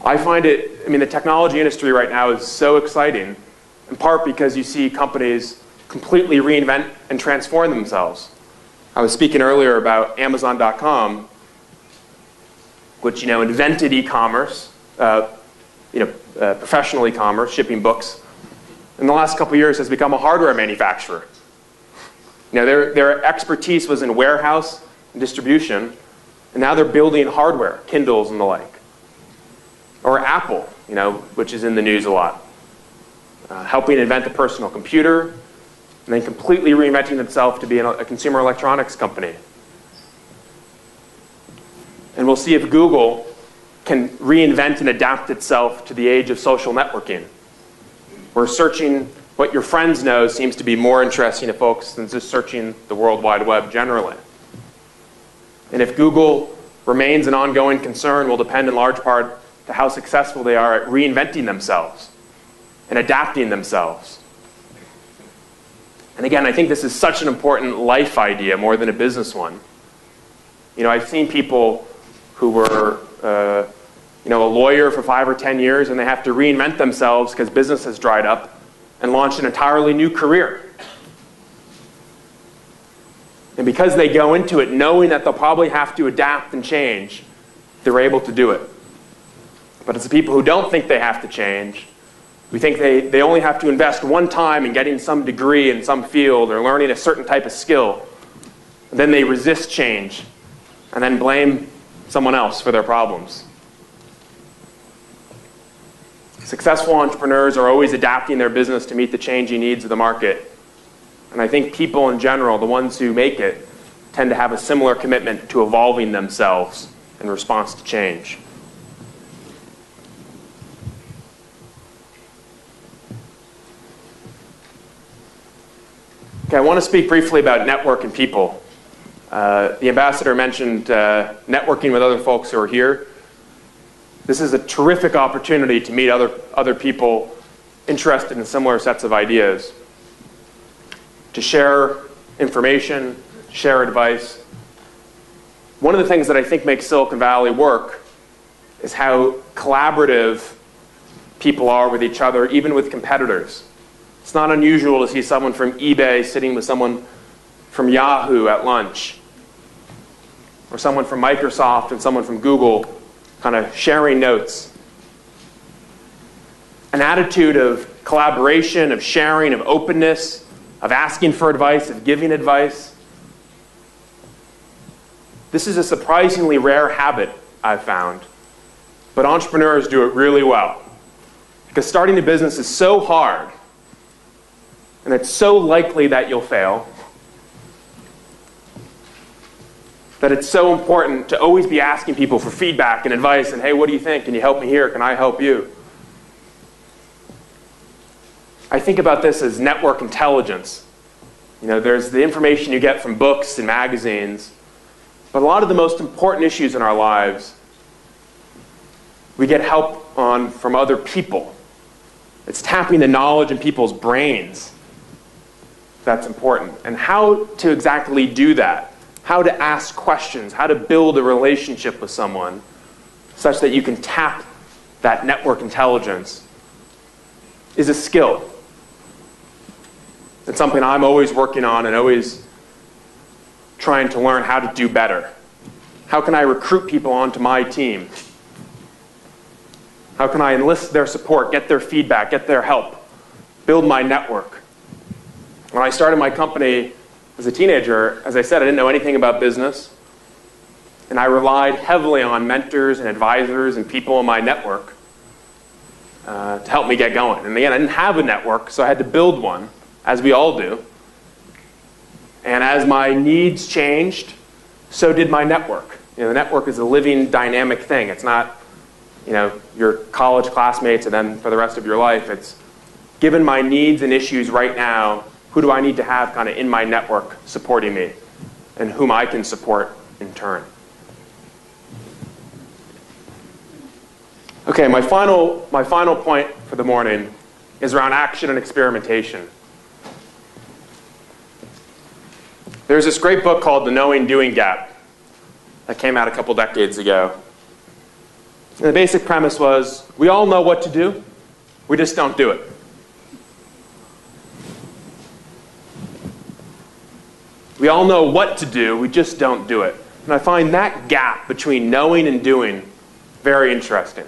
I find it, the technology industry right now is so exciting, in part because you see companies completely reinvent and transform themselves. I was speaking earlier about Amazon.com, which invented e-commerce, professional e-commerce, shipping books. In the last couple of years has become a hardware manufacturer. Their expertise was in warehouse and distribution, and now they're building hardware, Kindles and the like. Or Apple, which is in the news a lot, helping invent the personal computer, and then completely reinventing itself to be a consumer electronics company. And we'll see if Google can reinvent and adapt itself to the age of social networking, where searching what your friends know seems to be more interesting to folks than just searching the World Wide Web generally. And if Google remains an ongoing concern, will depend in large part to how successful they are at reinventing themselves and adapting themselves. And again, I think this is such an important life idea more than a business one. I've seen people who were a lawyer for 5 or 10 years, and they have to reinvent themselves because business has dried up and launch an entirely new career. And because they go into it knowing that they'll probably have to adapt and change, they're able to do it. But it's the people who don't think they have to change, we think they only have to invest one time in getting some degree in some field or learning a certain type of skill. And then they resist change and then blame someone else for their problems. Successful entrepreneurs are always adapting their business to meet the changing needs of the market. And I think people in general, the ones who make it, tend to have a similar commitment to evolving themselves in response to change. Okay, I want to speak briefly about network and people. The ambassador mentioned networking with other folks who are here. This is a terrific opportunity to meet other people interested in similar sets of ideas, to share information, share advice. One of the things that I think makes Silicon Valley work is how collaborative people are with each other, even with competitors. It's not unusual to see someone from eBay sitting with someone from Yahoo at lunch, or someone from Microsoft and someone from Google kind of sharing notes. An attitude of collaboration, of sharing, of openness, of asking for advice, of giving advice. This is a surprisingly rare habit, I've found, but entrepreneurs do it really well. Because starting a business is so hard, and it's so likely that you'll fail, that it's so important to always be asking people for feedback and advice and, hey, what do you think? Can you help me here? Can I help you? I think about this as network intelligence. You know, there's the information you get from books and magazines, but a lot of the most important issues in our lives, we get help on from other people. It's tapping the knowledge in people's brains that's important. And how to exactly do that, how to ask questions, how to build a relationship with someone such that you can tap that network intelligence is a skill. It's something I'm always working on and always trying to learn how to do better. How can I recruit people onto my team? How can I enlist their support, get their feedback, get their help, build my network? When I started my company as a teenager, as I said, I didn't know anything about business. And I relied heavily on mentors and advisors and people in my network to help me get going. And again, I didn't have a network, so I had to build one, as we all do. And as my needs changed, so did my network. You know, the network is a living, dynamic thing. It's not, you know, your college classmates and then for the rest of your life. It's given my needs and issues right now, who do I need to have kind of in my network supporting me and whom I can support in turn. Okay, my final point for the morning is around action and experimentation. There's this great book called The Knowing-Doing Gap that came out a couple decades ago. And the basic premise was, we all know what to do, we just don't do it. We all know what to do, we just don't do it. And I find that gap between knowing and doing very interesting.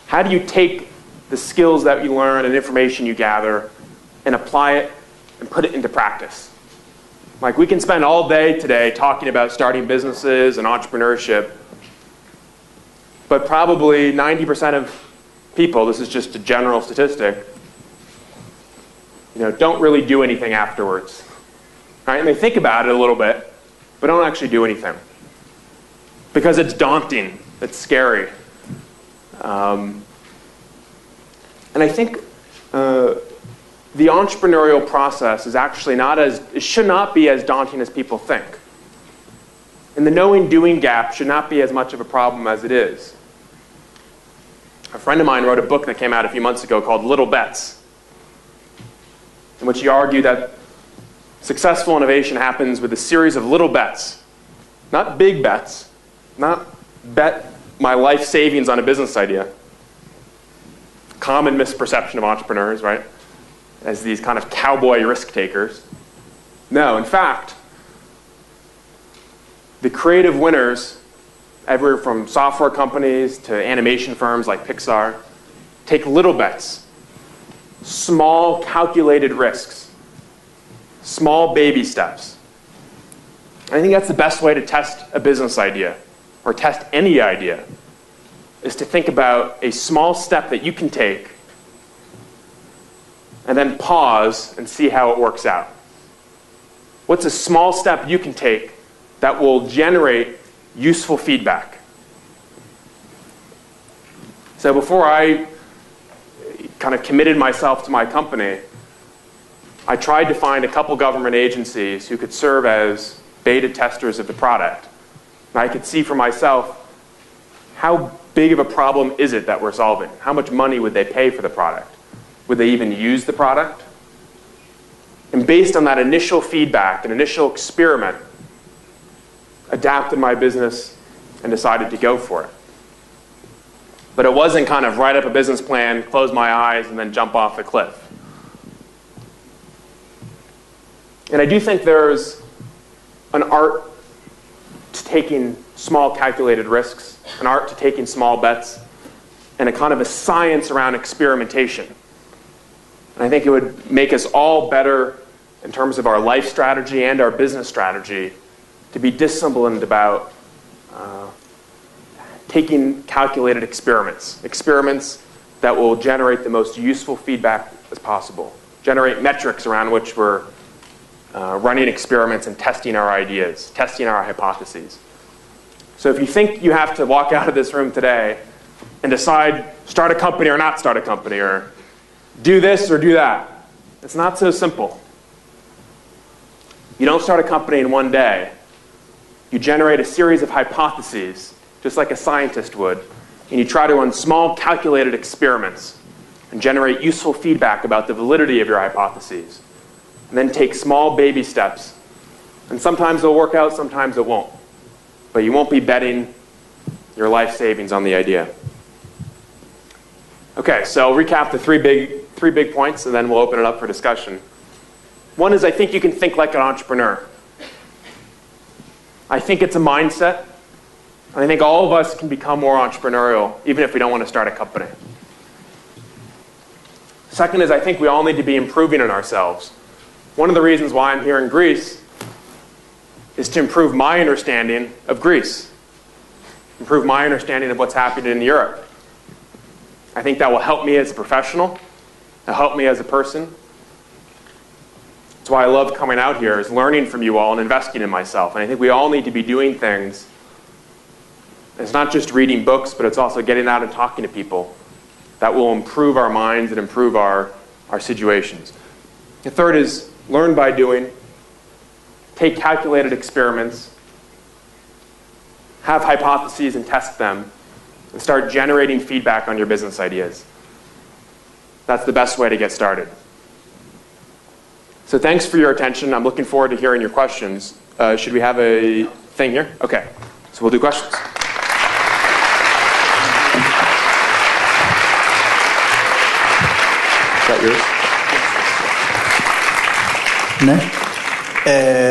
How do you take the skills that you learn and information you gather and apply it and put it into practice? Like, we can spend all day today talking about starting businesses and entrepreneurship, but probably 90% of people, this is just a general statistic, you know, don't really do anything afterwards. Right? And they think about it a little bit, but don't actually do anything. Because it's daunting, it's scary. And I think the entrepreneurial process is actually it should not be as daunting as people think. And the knowing-doing gap should not be as much of a problem as it is. A friend of mine wrote a book that came out a few months ago called Little Bets, in which he argued that successful innovation happens with a series of little bets. Not big bets, not bet my life savings on a business idea. Common misperception of entrepreneurs, right? As these kind of cowboy risk takers. No, in fact, the creative winners, everywhere from software companies to animation firms like Pixar, take little bets, small calculated risks, small baby steps. I think that's the best way to test a business idea, or test any idea, is to think about a small step that you can take and then pause and see how it works out. What's a small step you can take that will generate useful feedback? So before I kind of committed myself to my company, I tried to find a couple government agencies who could serve as beta testers of the product. And I could see for myself, how big of a problem is it that we're solving? How much money would they pay for the product? Would they even use the product? And based on that initial feedback, an initial experiment, adapted my business and decided to go for it. But it wasn't kind of write up a business plan, close my eyes, and then jump off the cliff. And I do think there's an art to taking small calculated risks, an art to taking small bets, and a kind of a science around experimentation. And I think it would make us all better in terms of our life strategy and our business strategy to be disciplined about taking calculated experiments that will generate the most useful feedback as possible, generate metrics around which we're running experiments and testing our ideas, testing our hypotheses. So if you think you have to walk out of this room today and decide start a company or not start a company, or do this or do that, it's not so simple. You don't start a company in one day. You generate a series of hypotheses, just like a scientist would, and you try to run small calculated experiments and generate useful feedback about the validity of your hypotheses. And then take small baby steps. And sometimes it'll work out, sometimes it won't. But you won't be betting your life savings on the idea. Okay, so I'll recap the three big points, and then we'll open it up for discussion. One is I think you can think like an entrepreneur. I think it's a mindset. And I think all of us can become more entrepreneurial, even if we don't want to start a company. Second is I think we all need to be improving in ourselves. One of the reasons why I'm here in Greece is to improve my understanding of Greece, improve my understanding of what's happening in Europe. I think that will help me as a professional, it'll help me as a person. That's why I love coming out here, is learning from you all and investing in myself. And I think we all need to be doing things. It's not just reading books, but it's also getting out and talking to people that will improve our minds and improve our situations. The third is learn by doing, take calculated experiments, have hypotheses and test them, and start generating feedback on your business ideas. That's the best way to get started. So thanks for your attention. I'm looking forward to hearing your questions. Should we have a thing here? Okay, so we'll do questions. Is that yours? Ναι.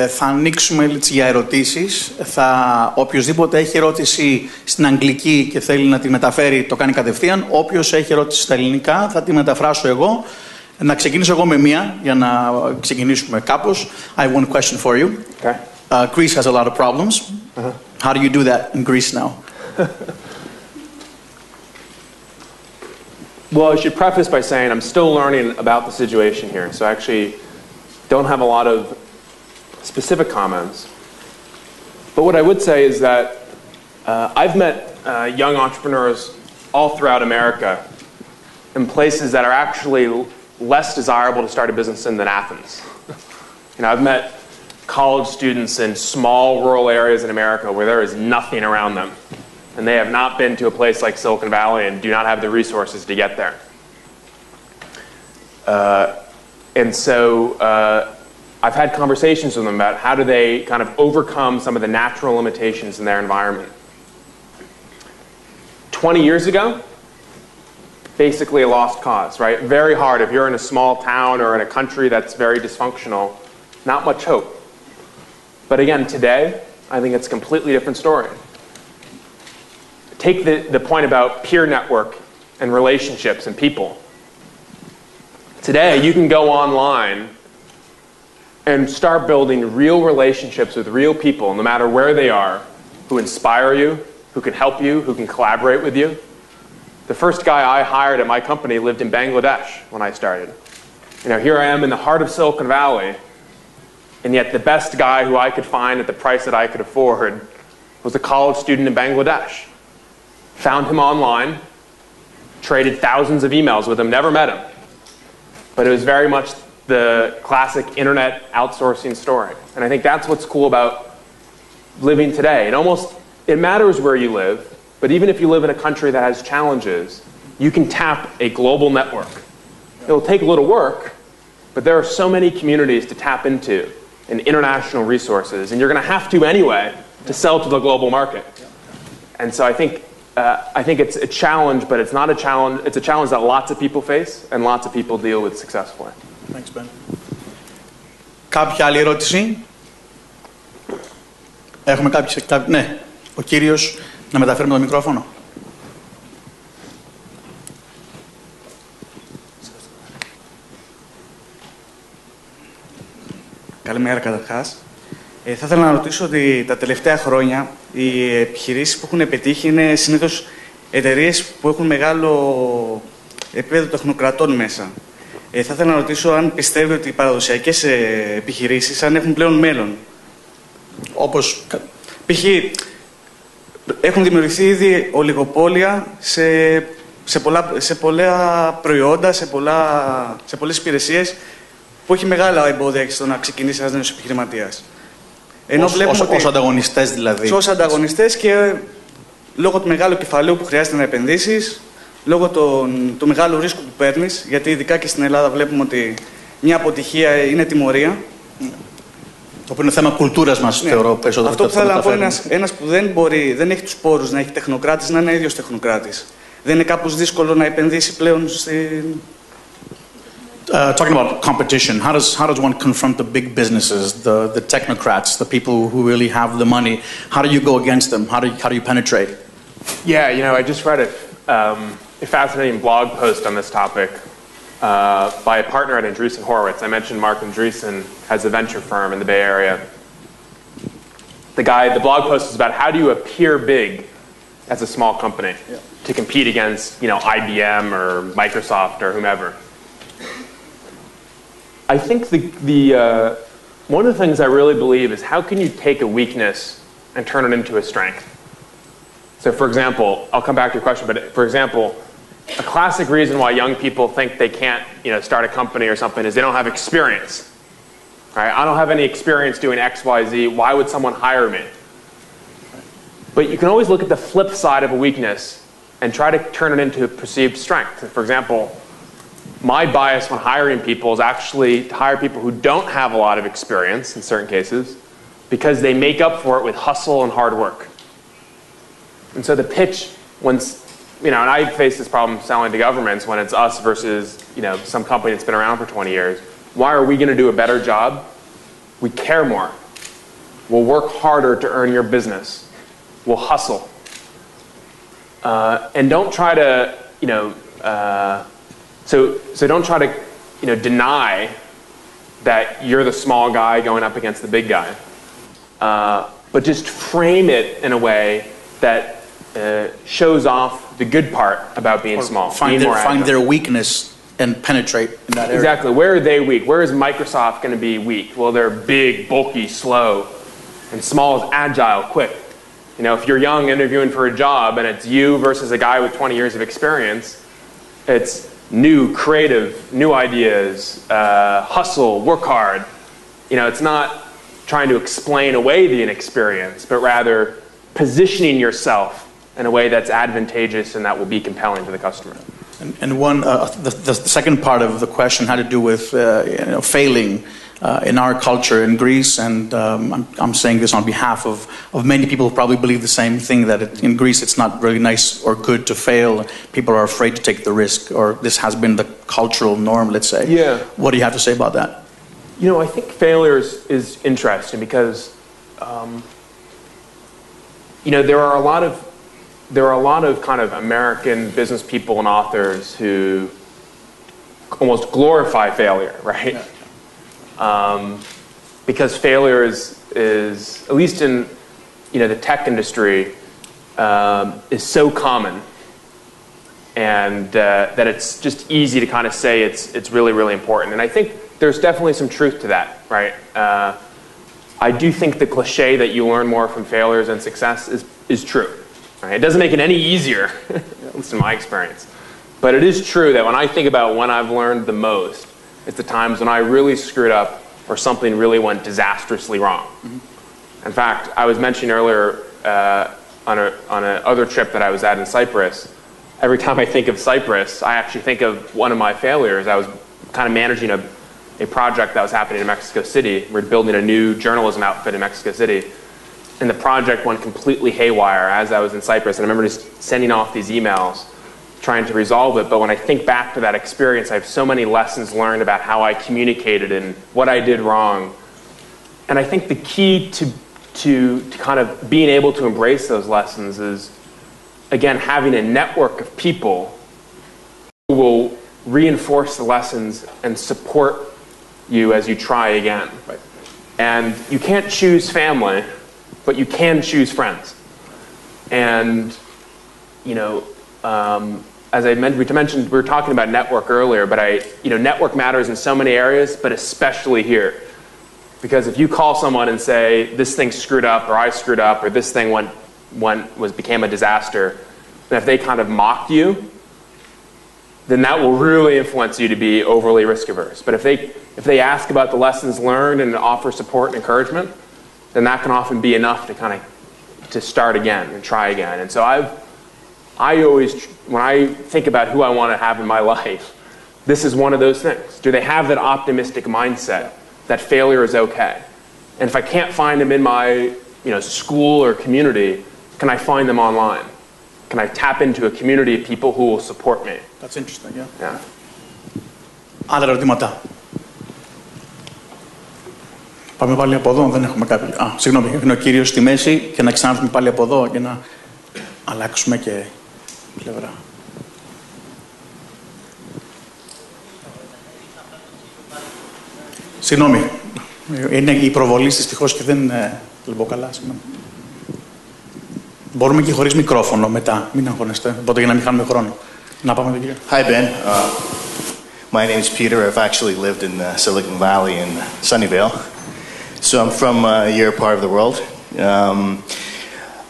Θα ανοίξουμε για ερωτήσεις. Οποιοςδήποτε έχει ερώτηση στην αγγλική και θέλει να τη μεταφέρει, το κάνει κατευθείαν. Όποιος έχει ερώτηση στα ελληνικά, θα τη μεταφράσω εγώ. Να ξεκινήσω εγώ με μία, για να ξεκινήσουμε κάπως. I have one question for you. Okay. Greece has a lot of problems. How do you do that in Greece now? Well, I should preface by saying I'm still learning about the situation here, so I actually don't have a lot of specific comments. But what I would say is that I've met young entrepreneurs all throughout America in places that are actually less desirable to start a business in than Athens. I've met college students in small rural areas in America where there is nothing around them. And they have not been to a place like Silicon Valley and do not have the resources to get there. And so I've had conversations with them about how do they kind of overcome some of the natural limitations in their environment. 20 years ago, basically a lost cause, right? Very hard. If you're in a small town or in a country that's very dysfunctional, not much hope. But again, today, I think it's a completely different story. Take the point about peer network and relationships and people. Today, you can go online and start building real relationships with real people, no matter where they are, who inspire you, who can help you, who can collaborate with you. The first guy I hired at my company lived in Bangladesh when I started. Here I am in the heart of Silicon Valley, and yet the best guy who I could find at the price that I could afford was a college student in Bangladesh. Found him online, traded thousands of emails with him, never met him. But it was very much the classic internet outsourcing story. And I think that's what's cool about living today. It matters where you live, but even if you live in a country that has challenges, you can tap a global network. It'll take a little work, but there are so many communities to tap into and international resources, and you're going to have to anyway to sell to the global market. And so I think it's a challenge, but it's not a challenge. It's a challenge that lots of people face and lots of people deal with successfully. Thanks, Ben. Κάποια άλλη ερώτηση? Έχουμε ναι, ο κύριος, να μεταφέρουμε το μικρόφωνο. Καλημέρα καταρχάς. Θα ήθελα να ρωτήσω ότι τα τελευταία χρόνια οι επιχειρήσεις που έχουν πετύχει είναι συνήθως εταιρείες που έχουν μεγάλο επίπεδο τεχνοκρατών μέσα. Θα ήθελα να ρωτήσω αν πιστεύει ότι οι παραδοσιακές επιχειρήσεις αν έχουν πλέον μέλλον. Όπως π.χ. έχουν δημιουργηθεί ήδη ολιγοπόλια σε πολλά προϊόντα, σε πολλές υπηρεσίες που έχει μεγάλα εμπόδια στο να ξεκινήσει ένας νέος επιχειρηματίας. Ως ανταγωνιστές δηλαδή. Ως ανταγωνιστές και λόγω του μεγάλου κεφαλαίου που χρειάζεται να επενδύσεις, λόγω του μεγάλου ρίσκου που παίρνεις, γιατί ειδικά και στην Ελλάδα βλέπουμε ότι μια αποτυχία είναι τιμωρία. Το οποίο είναι θέμα κουλτούρας μας, θεωρώ περισσότερο. Αυτό που θέλω να πω είναι ένας που δεν έχει τους πόρους να έχει τεχνοκράτης, να είναι ίδιος τεχνοκράτης. Δεν είναι κάπως δύσκολο να επενδύσει πλέον στην... Talking about competition, how does one confront the big businesses, the technocrats, the people who really have the money? How do you go against them? How do you penetrate? Yeah, I just read a fascinating blog post on this topic by a partner at Andreessen Horowitz. I mentioned Mark Andreessen has a venture firm in the Bay Area. The blog post is about how do you appear big as a small company to compete against, IBM or Microsoft or whomever. I think one of the things I really believe is how can you take a weakness and turn it into a strength? So for example, I'll come back to your question, but for example, a classic reason why young people think they can't start a company or something is they don't have experience. Right? I don't have any experience doing X, Y, Z. Why would someone hire me? But you can always look at the flip side of a weakness and try to turn it into a perceived strength. For example, my bias when hiring people is actually to hire people who don't have a lot of experience in certain cases because they make up for it with hustle and hard work. And so the pitch, and I face this problem selling to governments when it's us versus, some company that's been around for 20 years. Why are we going to do a better job? We care more. We'll work harder to earn your business. We'll hustle. And don't try to, So don't try to, deny that you're the small guy going up against the big guy. But just frame it in a way that shows off the good part about being small. Find their weakness and penetrate in that area. Exactly. Where are they weak? Where is Microsoft going to be weak? Well, they're big, bulky, slow, and small is agile, quick. If you're young interviewing for a job and it's you versus a guy with 20 years of experience, it's new, creative, new ideas, hustle, work hard. It's not trying to explain away the inexperience, but rather positioning yourself in a way that's advantageous and that will be compelling to the customer. And the second part of the question had to do with failing in our culture in Greece, and I'm saying this on behalf of many people who probably believe the same thing, that in Greece it's not really nice or good to fail. People are afraid to take the risk, or this has been the cultural norm, let's say. Yeah. What do you have to say about that? I think failure is interesting because, there are a lot of kind of American business people and authors who almost glorify failure, right? Because failure is at least in the tech industry is so common, and that it's just easy to kind of say it's really, really important. And I think there's definitely some truth to that, right? I do think the cliche that you learn more from failures and success is true. Right? It doesn't make it any easier, at least in my experience. But it is true that when I think about when I've learned the most, It's the times when I really screwed up or something really went disastrously wrong. In fact, I was mentioning earlier on a other trip that I was at in Cyprus, every time I think of Cyprus, I actually think of one of my failures. I was kind of managing a project that was happening in Mexico City. We were building a new journalism outfit in Mexico City. And the project went completely haywire as I was in Cyprus. And I remember just sending off these emails, trying to resolve it. But when I think back to that experience, I have so many lessons learned about how I communicated and what I did wrong. And I think the key to kind of being able to embrace those lessons is, again, having a network of people who will reinforce the lessons and support you as you try again. Right. And you can't choose family, but you can choose friends. And, you know, as I mentioned, we were talking about network earlier, but network matters in so many areas, but especially here. Because if you call someone and say, this thing screwed up, or I screwed up, or this thing became a disaster, and if they kind of mocked you, then that will really influence you to be overly risk averse. But if they ask about the lessons learned and offer support and encouragement, then that can often be enough to start again and try again. And so I always, when I think about who I want to have in my life, this is one of those things. Do they have that optimistic mindset that failure is okay? And if I can't find them in my school or community, can I find them online? Can I tap into a community of people who will support me? That's interesting, yeah. Yeah. Άλλα ερωτήματα. Πάμε πάλι από εδώ, δεν έχουμε κάποιο. Συγγνώμη, είναι ο κύριος στη μέση και να ξανάρθουμε πάλι από εδώ και να αλλάξουμε και πλευρά. Συγγνώμη, είναι η προβολή δυστυχώς και δεν λείπω καλά, συγγνώμη. Μπορούμε και χωρίς μικρόφωνο μετά, μην αγχώνεστε, οπότε για να μην χάνουμε χρόνο. Να πάμε τον κύριο. Hi Ben, my name is Peter. I've actually lived in Silicon Valley in Sunnyvale. So I'm from your part of the world.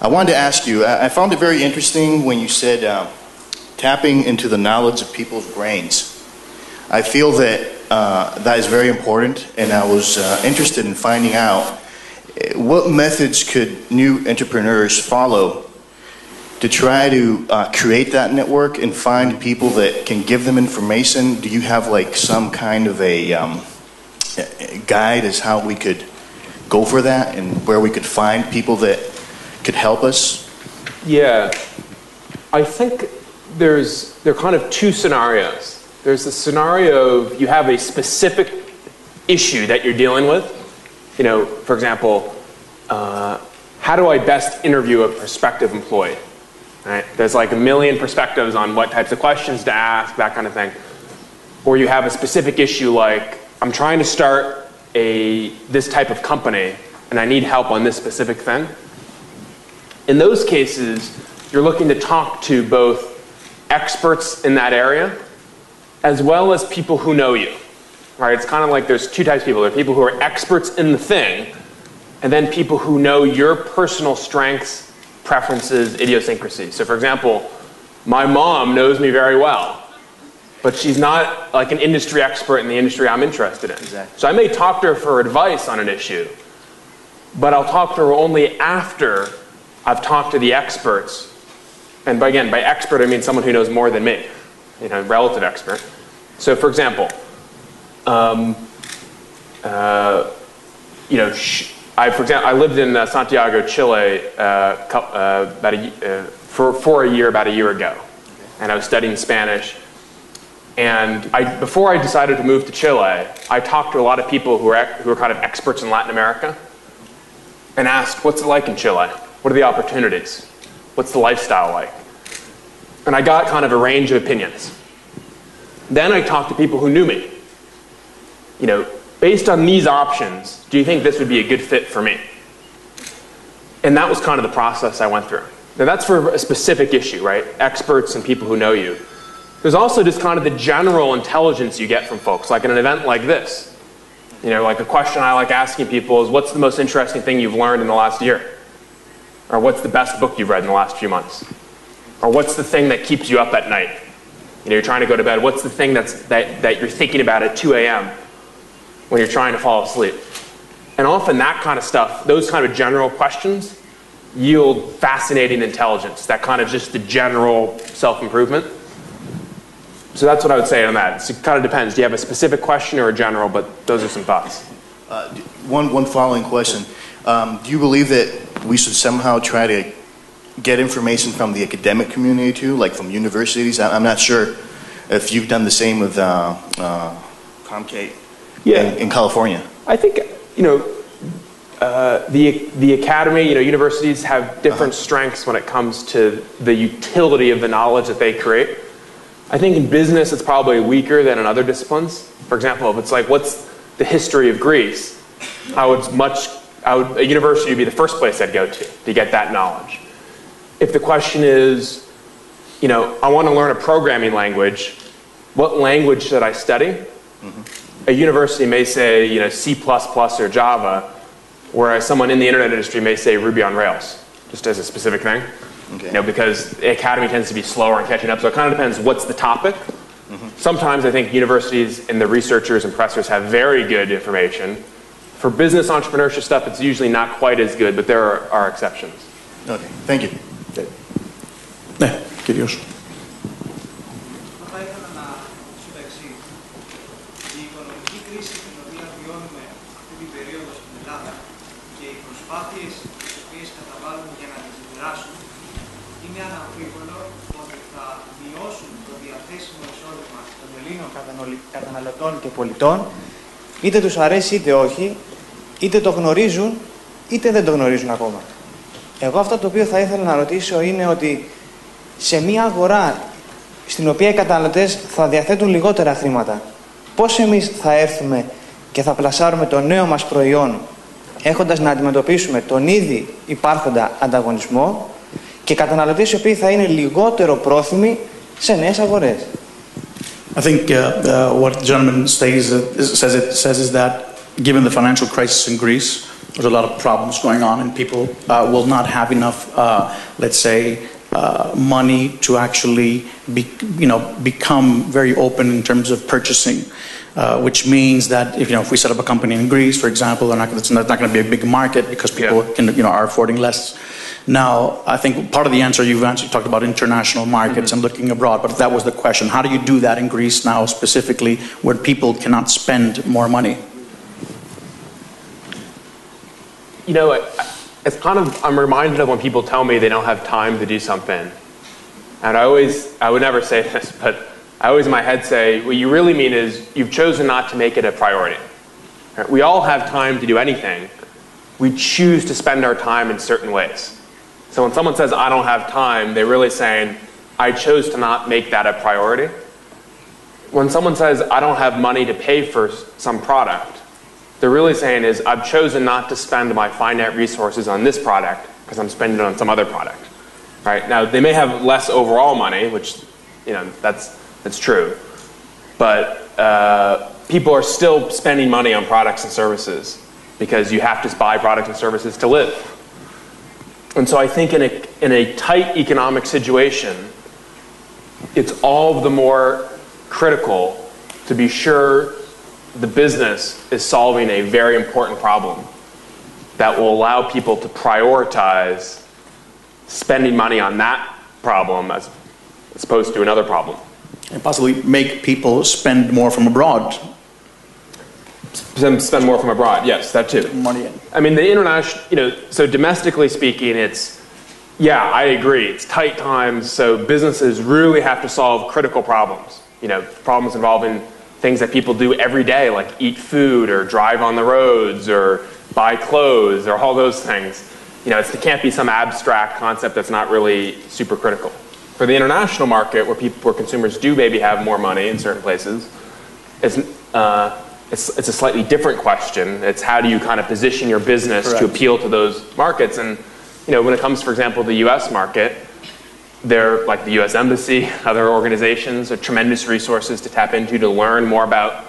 I wanted to ask you, I found it very interesting when you said tapping into the knowledge of people's brains. I feel that that is very important, and I was interested in finding out what methods could new entrepreneurs follow to try to create that network and find people that can give them information. Do you have like some kind of a guide as how we could go for that and where we could find people that could help us? Yeah, I think there are kind of two scenarios. There's the scenario of you have a specific issue that you're dealing with. You know, for example, how do I best interview a prospective employee? Right? There's like a million perspectives on what types of questions to ask, that kind of thing. Or you have a specific issue like, I'm trying to start this type of company and I need help on this specific thing. In those cases, you're looking to talk to both experts in that area as well as people who know you. Right? It's kind of like there's two types of people. There are people who are experts in the thing, and then people who know your personal strengths, preferences, idiosyncrasies. So for example, my mom knows me very well, but she's not like an industry expert in the industry I'm interested in. Exactly. So I may talk to her for advice on an issue, but I'll talk to her only after I've talked to the experts. And by expert, I mean someone who knows more than me, relative expert. So for example, I lived in Santiago, Chile, for a year about a year ago, and I was studying Spanish. And before I decided to move to Chile, I talked to a lot of people who are kind of experts in Latin America, and asked, "What's it like in Chile? What are the opportunities? What's the lifestyle like?" And I got kind of a range of opinions. Then I talked to people who knew me. Based on these options, do you think this would be a good fit for me? And that was kind of the process I went through. Now that's for a specific issue, right? Experts and people who know you. There's also just kind of the general intelligence you get from folks, like in an event like this. Like a question I like asking people is, what's the most interesting thing you've learned in the last year? Or what's the best book you've read in the last few months? Or what's the thing that keeps you up at night? You know, you're trying to go to bed. What's the thing that you're thinking about at 2 a.m. when you're trying to fall asleep? And often that kind of stuff, those kind of general questions, yield fascinating intelligence, that kind of just the general self-improvement. So that's what I would say on that. So it kind of depends. Do you have a specific question or a general? But those are some thoughts. One following question. Do you believe that we should somehow try to get information from the academic community too, like from universities? I'm not sure if you've done the same with Comcate in California. I think, you know, the academy, you know, universities have different strengths when it comes to the utility of the knowledge that they create. I think in business it's probably weaker than in other disciplines. For example, if it's like, what's the history of Greece? A university would be the first place I'd go to get that knowledge. If the question is, you know, I want to learn a programming language, what language should I study? A university may say, you know, C++ or Java, whereas someone in the internet industry may say Ruby on Rails, just as a specific thing. Okay. You know, because the academy tends to be slower in catching up, so it kind of depends what's the topic. Sometimes I think universities and the researchers and professors have very good information. For business entrepreneurship stuff, it's usually not quite as good, but there are exceptions. Okay, thank you. Ναι, κυρίως. Θα ήθελα να ρωτήσω το εξής. Η οικονομική κρίση την οποία βιώνουμε αυτή την περίοδο στην Ελλάδα και οι προσπάθειες τις οποίες καταβάλουν για να τις δράσουν είναι αναμφίβολο ότι θα μειώσουν το διαθέσιμο εισόδημα των Ελλήνων καταναλωτών και πολιτών, είτε τους αρέσει είτε όχι, είτε το γνωρίζουν είτε δεν το γνωρίζουν ακόμα. Εγώ αυτό το οποίο θα ήθελα να ρωτήσω είναι ότι σε μια αγορά στην οποία οι καταναλωτές θα διαθέτουν λιγότερα χρήματα, πώς εμείς θα έρθουμε και θα πλασάρουμε το νέο μας προϊόν έχοντας να αντιμετωπίσουμε τον ήδη υπάρχοντα ανταγωνισμό και καταναλωτές οι οποίοι θα είναι λιγότερο πρόθυμοι σε νέες αγορές. I think what the gentleman says is that given the financial crisis in Greece, there's a lot of problems going on and people will not have enough, let's say, money to actually become very open in terms of purchasing, which means that if we set up a company in Greece, for example, it's not going to be a big market because people are affording less. Now, I think part of the answer you talked about international markets and looking abroad, but that was the question. How do you do that in Greece now specifically where people cannot spend more money? You know, it's kind of, I'm reminded of when people tell me they don't have time to do something. And I would never say this, but I always in my head say, what you really mean is you've chosen not to make it a priority. Right? We all have time to do anything. We choose to spend our time in certain ways. So when someone says, I don't have time, they're really saying, I chose to not make that a priority. When someone says, I don't have money to pay for some product, they're really saying is, I've chosen not to spend my finite resources on this product because I'm spending it on some other product. Right? Now, they may have less overall money, which, you know, that's true. But people are still spending money on products and services because you have to buy products and services to live. And so I think in a tight economic situation, it's all the more critical to be sure the business is solving a very important problem that will allow people to prioritize spending money on that problem as opposed to another problem. And possibly make people spend more from abroad. Spend more from abroad, yes, that too. Money in. I mean, the international, you know, so domestically speaking, it's, yeah, I agree. It's tight times, so businesses really have to solve critical problems. You know, problems involving things that people do every day, like eat food or drive on the roads or buy clothes or all those things. You know, it can't be some abstract concept that's not really super critical. For the international market, where consumers do maybe have more money in certain places, it's a slightly different question. It's how do you kind of position your business to appeal to those markets? And you know, when it comes, for example, to the U.S. market, they're like the U.S. Embassy, other organizations, are tremendous resources to tap into to learn more about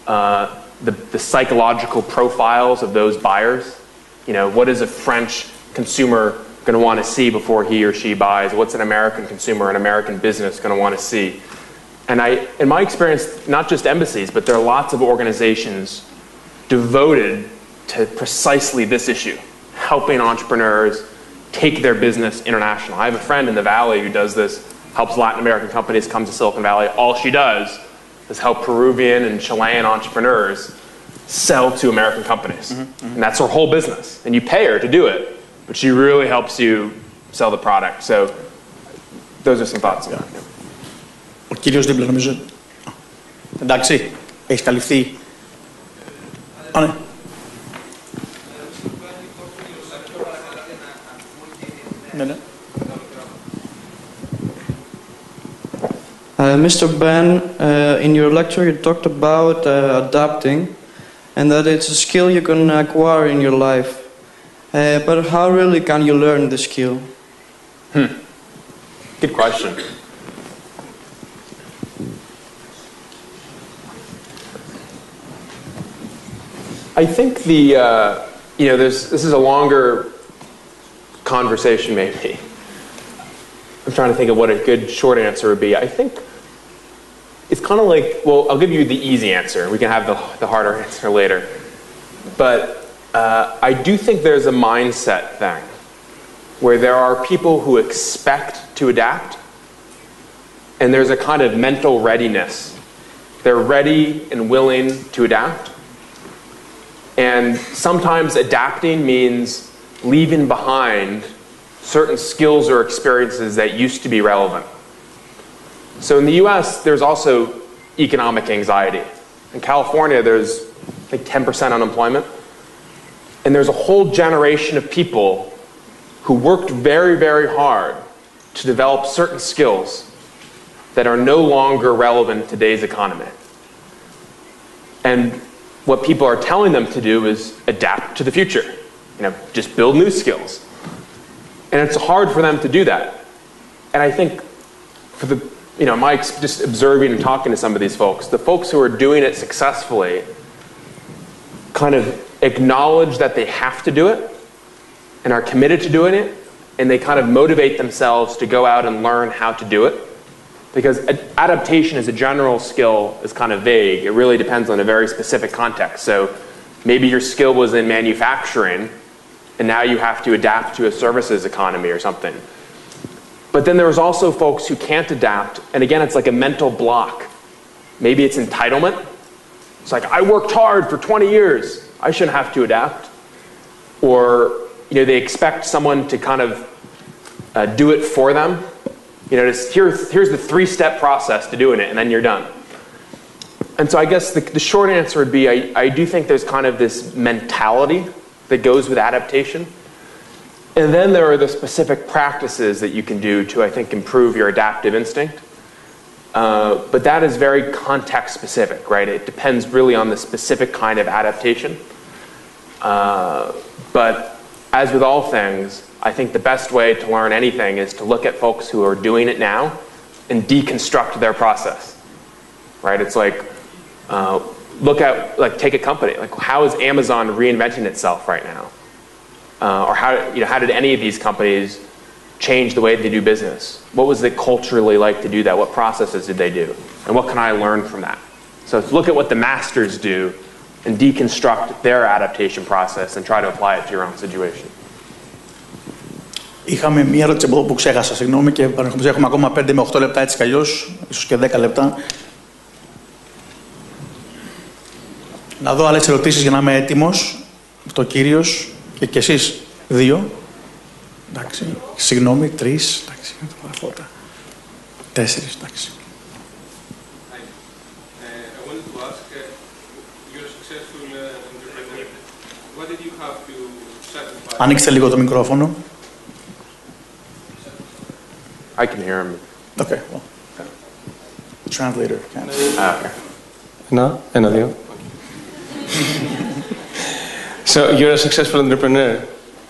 the psychological profiles of those buyers. You know, what is a French consumer going to want to see before he or she buys? What's an American consumer, an American business going to want to see? And in my experience, not just embassies, but there are lots of organizations devoted to precisely this issue, helping entrepreneurs take their business international. I have a friend in the Valley who does this, helps Latin American companies come to Silicon Valley. All she does is help Peruvian and Chilean entrepreneurs sell to American companies. And that's her whole business. And you pay her to do it, but she really helps you sell the product. So those are some thoughts about it. Ο κύριος δίπλα νομίζω. Εντάξει, έχεις καλυφθεί. Ναι. Ναι. Mr. Ben, in your lecture you talked about adapting and that it's a skill you can acquire in your life. But how really can you learn the skill? Good question. I think this is a longer conversation maybe. I'm trying to think of what a good short answer would be. I think it's kind of like, well, I'll give you the easy answer. We can have the harder answer later. But I do think there's a mindset thing where there are people who expect to adapt and there's a kind of mental readiness. They're ready and willing to adapt. And sometimes adapting means leaving behind certain skills or experiences that used to be relevant. So in the US, there's also economic anxiety. In California, there's like 10% unemployment. And there's a whole generation of people who worked very, very hard to develop certain skills that are no longer relevant in today's economy. And what people are telling them to do is adapt to the future. Just build new skills. And it's hard for them to do that. And I think for just observing and talking to some of these folks, the folks who are doing it successfully kind of acknowledge that they have to do it and are committed to doing it, and they kind of motivate themselves to go out and learn how to do it. Because adaptation as a general skill is kind of vague. It really depends on a very specific context. So maybe your skill was in manufacturing, and now you have to adapt to a services economy or something. But then there's also folks who can't adapt, and again, it's like a mental block. Maybe it's entitlement. It's like, I worked hard for 20 years. I shouldn't have to adapt. Or they expect someone to kind of do it for them. Here's the 3-step process to doing it, and then you're done. And so I guess the short answer would be I do think there's kind of this mentality that goes with adaptation. And then there are the specific practices that you can do to, I think, improve your adaptive instinct. But that is very context specific, right? It depends really on the specific kind of adaptation. But as with all things, I think the best way to learn anything is to look at folks who are doing it now and deconstruct their process, right? It's like, take a company. Like, how is Amazon reinventing itself right now? Or how did any of these companies change the way they do business? What was it culturally like to do that? What processes did they do? And what can I learn from that? So look at what the masters do and deconstruct their adaptation process and try to apply it to your own situation. Είχαμε μία ερώτηση που ξέχασα, συγγνώμη, και έχουμε ακόμα 5 με 8 λεπτά έτσι κι αλλιώς, ίσως και 10 λεπτά. Να δω άλλες ερωτήσεις για να είμαι έτοιμος. Το κύριος και εσείς 2. Εντάξει, συγγνώμη, 3. Εντάξει, φώτα. 4, εντάξει. Ανοίξτε λίγο το μικρόφωνο. I can hear him. Okay, well, the translator can. Okay. No, δύο. So you're a successful entrepreneur.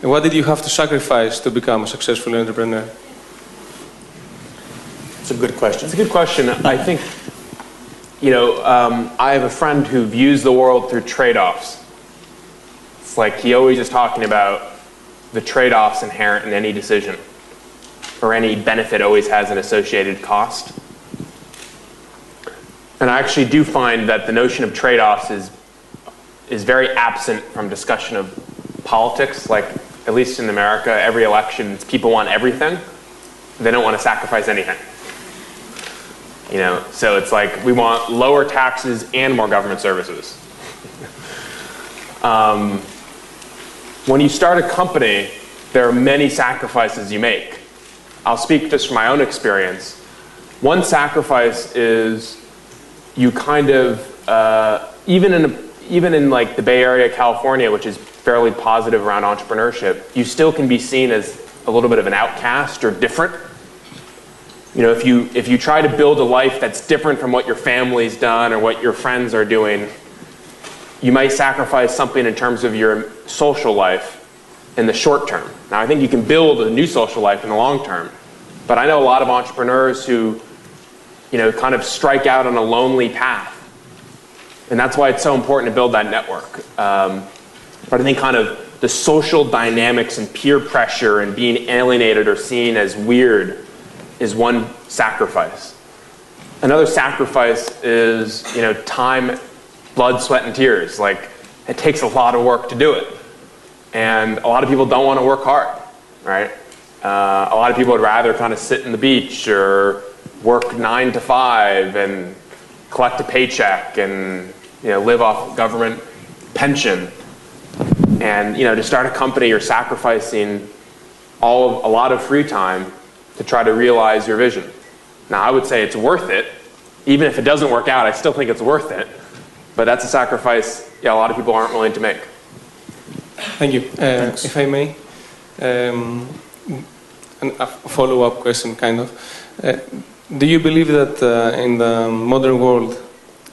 What did you have to sacrifice to become a successful entrepreneur? It's a good question. It's a good question. I think, I have a friend who views the world through trade-offs. It's like he always is talking about the trade-offs inherent in any decision, or any benefit always has an associated cost. And I actually do find that the notion of trade-offs is very absent from discussion of politics. Like, at least in America, every election, people want everything. They don't want to sacrifice anything. You know, so it's like we want lower taxes and more government services. When you start a company, there are many sacrifices you make. I'll speak just from my own experience. One sacrifice is you kind of, even in like the Bay Area, California, which is fairly positive around entrepreneurship, you still can be seen as a little bit of an outcast or different. You know, if you try to build a life that's different from what your family's done or what your friends are doing, you might sacrifice something in terms of your social life in the short term. Now, I think you can build a new social life in the long term, but I know a lot of entrepreneurs who, you know, kind of strike out on a lonely path. And that's why it's so important to build that network. But I think kind of the social dynamics and peer pressure and being alienated or seen as weird is one sacrifice. Another sacrifice is, you know, time, blood, sweat, and tears. Like, it takes a lot of work to do it. And a lot of people don't want to work hard, right? A lot of people would rather kind of sit in the beach or work 9 to 5 and collect a paycheck and, you know, live off government pension. And, you know, to start a company, you're sacrificing a lot of free time to try to realize your vision. Now, I would say it's worth it. Even if it doesn't work out, I still think it's worth it. But that's a sacrifice, yeah, a lot of people aren't willing to make. Thank you. If I may, a follow-up question, kind of. Do you believe that in the modern world,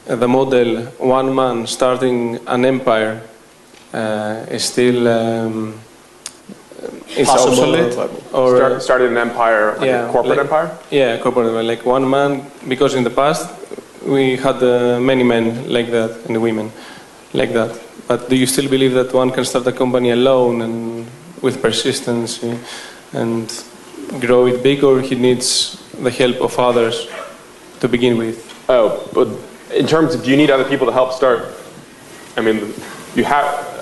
the model one man starting an empire is still is obsolete? Or started an empire, like a corporate empire? Yeah, corporate empire, like one man, because in the past we had many men like that and women like that. But do you still believe that one can start a company alone and with persistence and grow it big, or he needs the help of others to begin with? Oh, but in terms of, do you need other people to help start? I mean,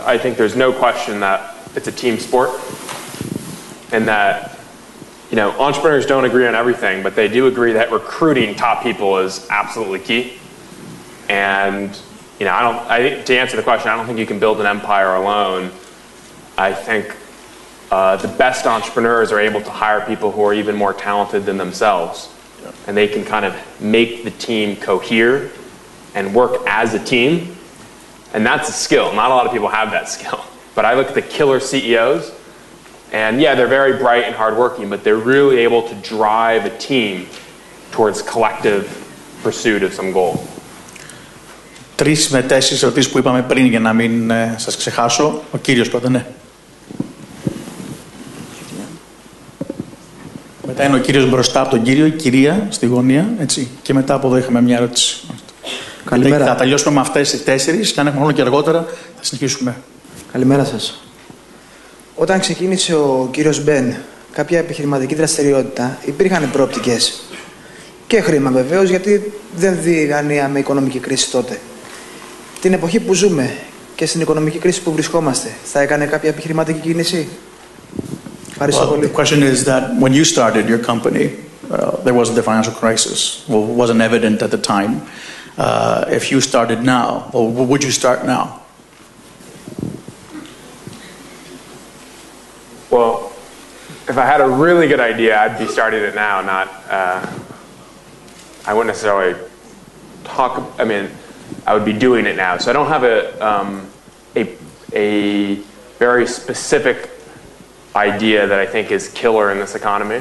I think there's no question that it's a team sport, and that, you know, entrepreneurs don't agree on everything, but they do agree that recruiting top people is absolutely key. And, you know, I think to answer the question, I don't think you can build an empire alone. I think the best entrepreneurs are able to hire people who are even more talented than themselves, and they can kind of make the team cohere and work as a team. And that's a skill. Not a lot of people have that skill. But I look at the killer CEOs, and yeah, they're very bright and hardworking, but they're really able to drive a team towards collective pursuit of some goal. 3 με 4 ερωτήσεις που είπαμε πριν για να μην σας ξεχάσω. Ο κύριος πρώτα, ναι. Μετά είναι ο κύριος μπροστά από τον κύριο, η κυρία στη γωνία, έτσι. Και μετά από εδώ είχαμε μια ερώτηση. Καλημέρα. Θα τελειώσουμε με αυτές τις 4 και αν έχουμε χρόνο και αργότερα θα συνεχίσουμε. Καλημέρα σας. Όταν ξεκίνησε ο κύριος Μπεν κάποια επιχειρηματική δραστηριότητα, υπήρχαν προοπτικές. Και χρήμα βεβαίως, γιατί δεν διανύαμε οικονομική κρίση τότε. Την εποχή που ζούμε και στην οικονομική κρίση που βρισκόμαστε, θα έκανε κάποια επιχειρηματική κίνηση? Ευχαριστώ πολύ. The question is that when you started your company, there wasn't the financial crisis. Well, it wasn't evident at the time. If you started now, or would you start now? Well, if I had a really good idea, I'd be starting it now, not, I wouldn't necessarily talk, I mean, I would be doing it now. So I don't have a very specific idea that I think is killer in this economy.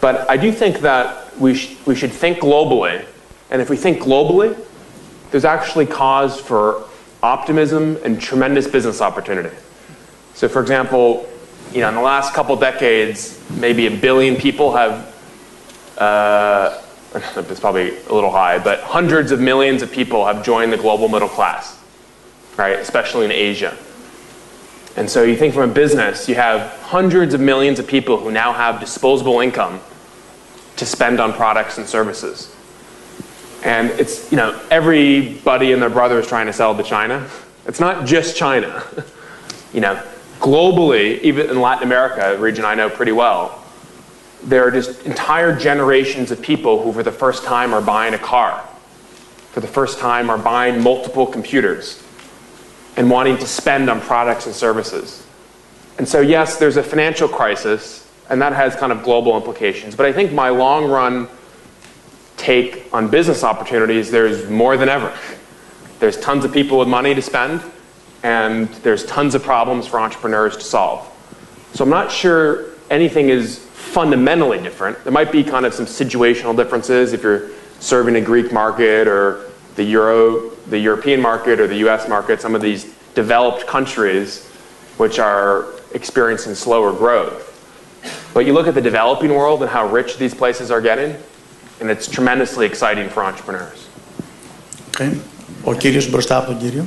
But I do think that we should think globally. And if we think globally, there's actually cause for optimism and tremendous business opportunity. So for example, you know, in the last couple decades, maybe 1 billion people have, it's probably a little high, but hundreds of millions of people have joined the global middle class, right? Especially in Asia. And so you think from a business, you have hundreds of millions of people who now have disposable income to spend on products and services. And it's, everybody and their brother is trying to sell to China. It's not just China. Globally, even in Latin America, a region I know pretty well, there are just entire generations of people who for the first time are buying a car, for the first time are buying multiple computers and wanting to spend on products and services. And so yes, there's a financial crisis, and that has kind of global implications. But I think my long run take on business opportunities, there's more than ever. There's tons of people with money to spend, and there's tons of problems for entrepreneurs to solve. So I'm not sure anything is fundamentally different. There might be kind of some situational differences if you're serving a Greek market or the European market or the US market, some of these developed countries which are experiencing slower growth. But you look at the developing world and how rich these places are getting, and it's tremendously exciting for entrepreneurs. Okay. Ο κύριος μπροστά από τον κύριο.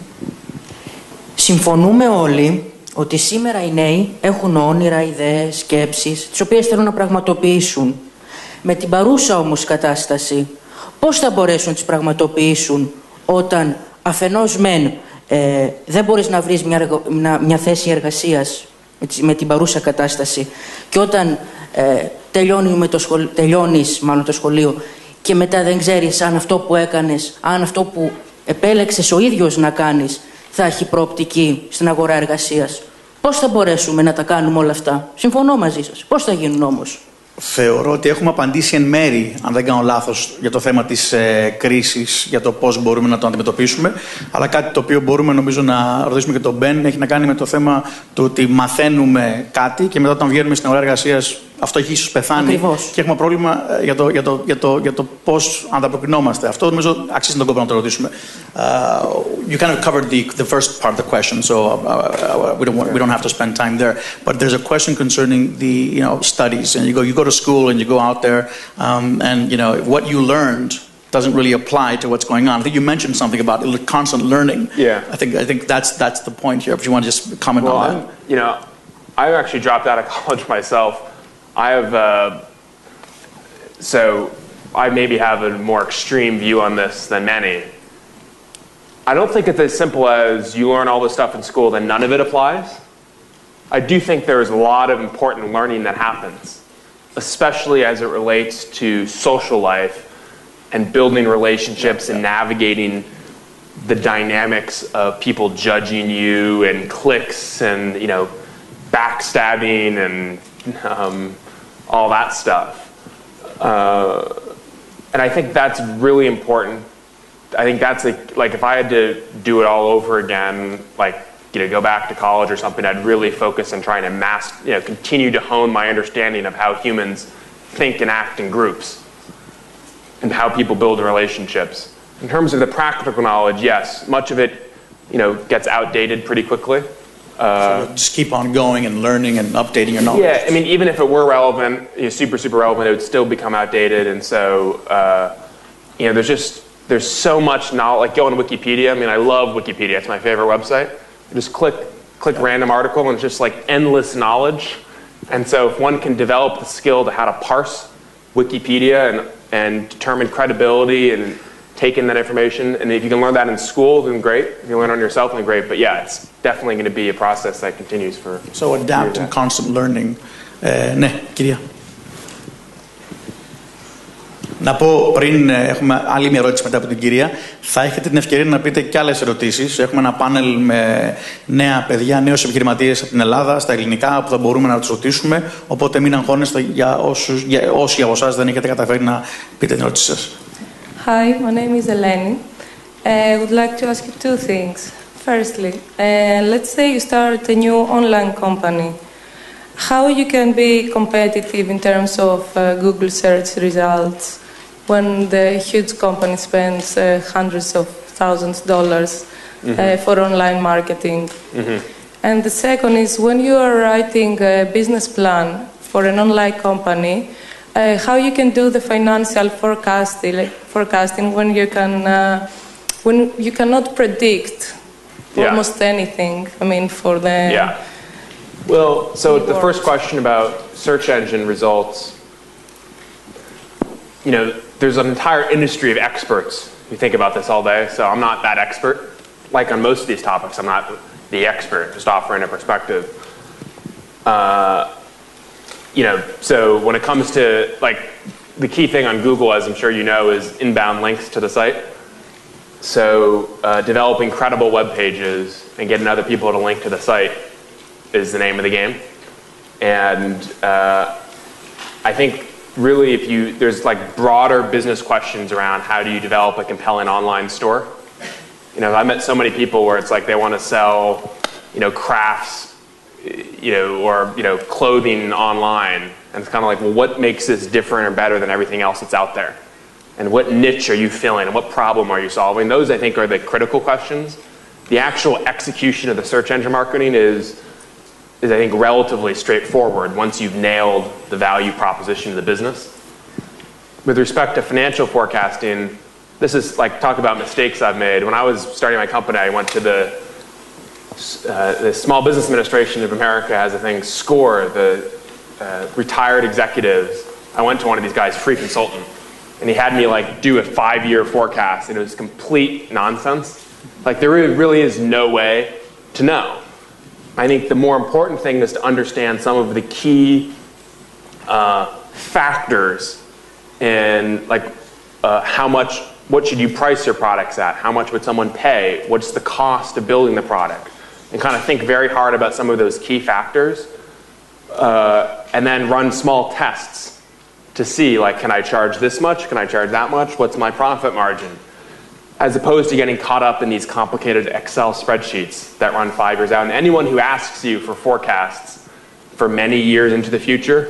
Συμφωνούμε όλοι ότι σήμερα οι νέοι έχουν όνειρα, ιδέες, σκέψεις, τις οποίες θέλουν να πραγματοποιήσουν. Με την παρούσα όμως κατάσταση, πώς θα μπορέσουν να τις πραγματοποιήσουν όταν αφενός δεν μπορείς να βρεις μια θέση εργασίας με την παρούσα κατάσταση και όταν τελειώνεις το σχολείο και μετά δεν ξέρεις αν αυτό που έκανες, αν αυτό που επέλεξες ο ίδιος να κάνεις θα έχει προοπτική στην αγορά εργασίας. Πώς θα μπορέσουμε να τα κάνουμε όλα αυτά? Συμφωνώ μαζί σας. Πώς θα γίνουν όμως? Θεωρώ ότι έχουμε απαντήσει εν μέρη, αν δεν κάνω λάθος, για το θέμα της κρίσης, για το πώς μπορούμε να το αντιμετωπίσουμε. Αλλά κάτι το οποίο μπορούμε νομίζω να ρωτήσουμε και τον Μπεν έχει να κάνει με το θέμα του ότι μαθαίνουμε κάτι και μετά όταν βγαίνουμε στην αγορά εργασίας αυτό έχει ίσως πεθάνει. Ακριβώς. Και έχουμε πρόβλημα για το πώς ανταποκρινόμαστε. Αυτό νομίζω αξίζει τον κόπο να το ρωτήσουμε. You kind of covered the first part of the question, so we don't have to spend time there. But there's a question concerning the studies, and you go to school and you go out there, and what you learned doesn't really apply to what's going on. I think you mentioned something about constant learning. Yeah. I think that's the point here. If you want to just comment on that. I actually dropped out of college myself. I have, so I maybe have a more extreme view on this than many. I don't think it's as simple as you learn all this stuff in school, then none of it applies. I do think there's a lot of important learning that happens, especially as it relates to social life and building relationships and navigating the dynamics of people judging you and cliques and, backstabbing and all that stuff. And I think that's really important. I think that's like if I had to do it all over again, go back to college or something, I'd really focus on trying to continue to hone my understanding of how humans think and act in groups and how people build relationships. In terms of the practical knowledge, yes, much of it, gets outdated pretty quickly. So just keep on going and learning and updating your knowledge. Yeah, I mean, even if it were relevant, super, super relevant, it would still become outdated. And so, there's so much knowledge. Like go on Wikipedia. I mean, I love Wikipedia. It's my favorite website. You just click random article, and it's just like endless knowledge. And so, if one can develop the skill to how to parse Wikipedia and determine credibility and take in that information, and if you can learn that in school, then great. If you learn on yourself, then great. But yeah, it's definitely going to be a process that continues for. So adapt and constant learning. Ναι, κυρία. Να πω πριν έχουμε άλλη μια ερώτηση μετά από την κυρία, θα έχετε την ευκαιρία να πείτε και άλλες ερωτήσεις. Έχουμε ένα πάνελ με νέα παιδιά, νέους επιχειρηματίες από την Ελλάδα, στα ελληνικά, που θα μπορούμε να τους ρωτήσουμε. Οπότε μην αγχώνεστε για όσοι από εσάς δεν έχετε καταφέρει να πείτε την ερώτηση σας. Hi, my name is Eleni. I would like to ask you two things. Firstly, let's say you start a new online company. How you can be competitive in terms of Google search results when the huge company spends hundreds of thousands of dollars for online marketing? And the second is when you are writing a business plan for an online company, how you can do the financial forecasting when you cannot predict almost anything. I mean, for the Well, so the first question about search engine results, there's an entire industry of experts who think about this all day, so I'm not that expert. Like on most of these topics, I'm not the expert, just offering a perspective. So when it comes to, like, the key thing on Google, as I'm sure you know, is inbound links to the site. So developing credible web pages and getting other people to link to the site is the name of the game. And I think really there's like broader business questions around how do you develop a compelling online store. I met so many people where it's like they want to sell, crafts, or, clothing online. And it's kind of like, well, what makes this different or better than everything else that's out there? And what niche are you filling? And what problem are you solving? Those, I think, are the critical questions. The actual execution of the search engine marketing is I think, relatively straightforward once you've nailed the value proposition of the business. With respect to financial forecasting, this is like, talk about mistakes I've made. When I was starting my company, I went to the Small Business Administration of America has a thing, SCORE, the retired executives. I went to one of these guys, free consultant, and he had me like do a 5-year forecast, and it was complete nonsense. Like there really is no way to know. I think the more important thing is to understand some of the key factors in like what should you price your products at? How much would someone pay? What's the cost of building the product? And kind of think very hard about some of those key factors. And then run small tests to see, like, can I charge this much? Can I charge that much? What's my profit margin? As opposed to getting caught up in these complicated Excel spreadsheets that run 5 years out. And anyone who asks you for forecasts for many years into the future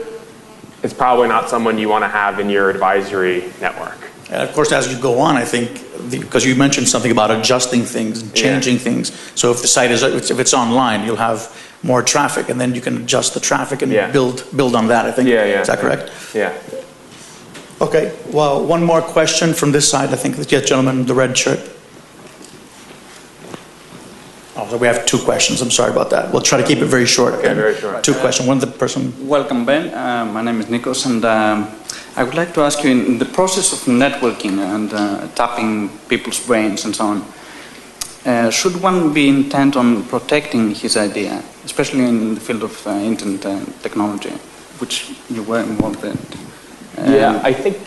is probably not someone you want to have in your advisory network. And of course, as you go on, I think, because you mentioned something about adjusting things and changing things. So if the site if it's online, you'll have more traffic, and then you can adjust the traffic and build on that, I think. Is that correct? Yeah. Okay, well, one more question from this side. I think the gentleman in the red shirt. Oh, so we have 2 questions. I'm sorry about that. We'll try to keep it very short. Okay, very short. 2 questions. One, the person. Welcome, Ben. My name is Nikos, and I would like to ask you, in the process of networking and tapping people's brains and so on, should one be intent on protecting his idea, especially in the field of internet technology, which you were involved in? Yeah, I think,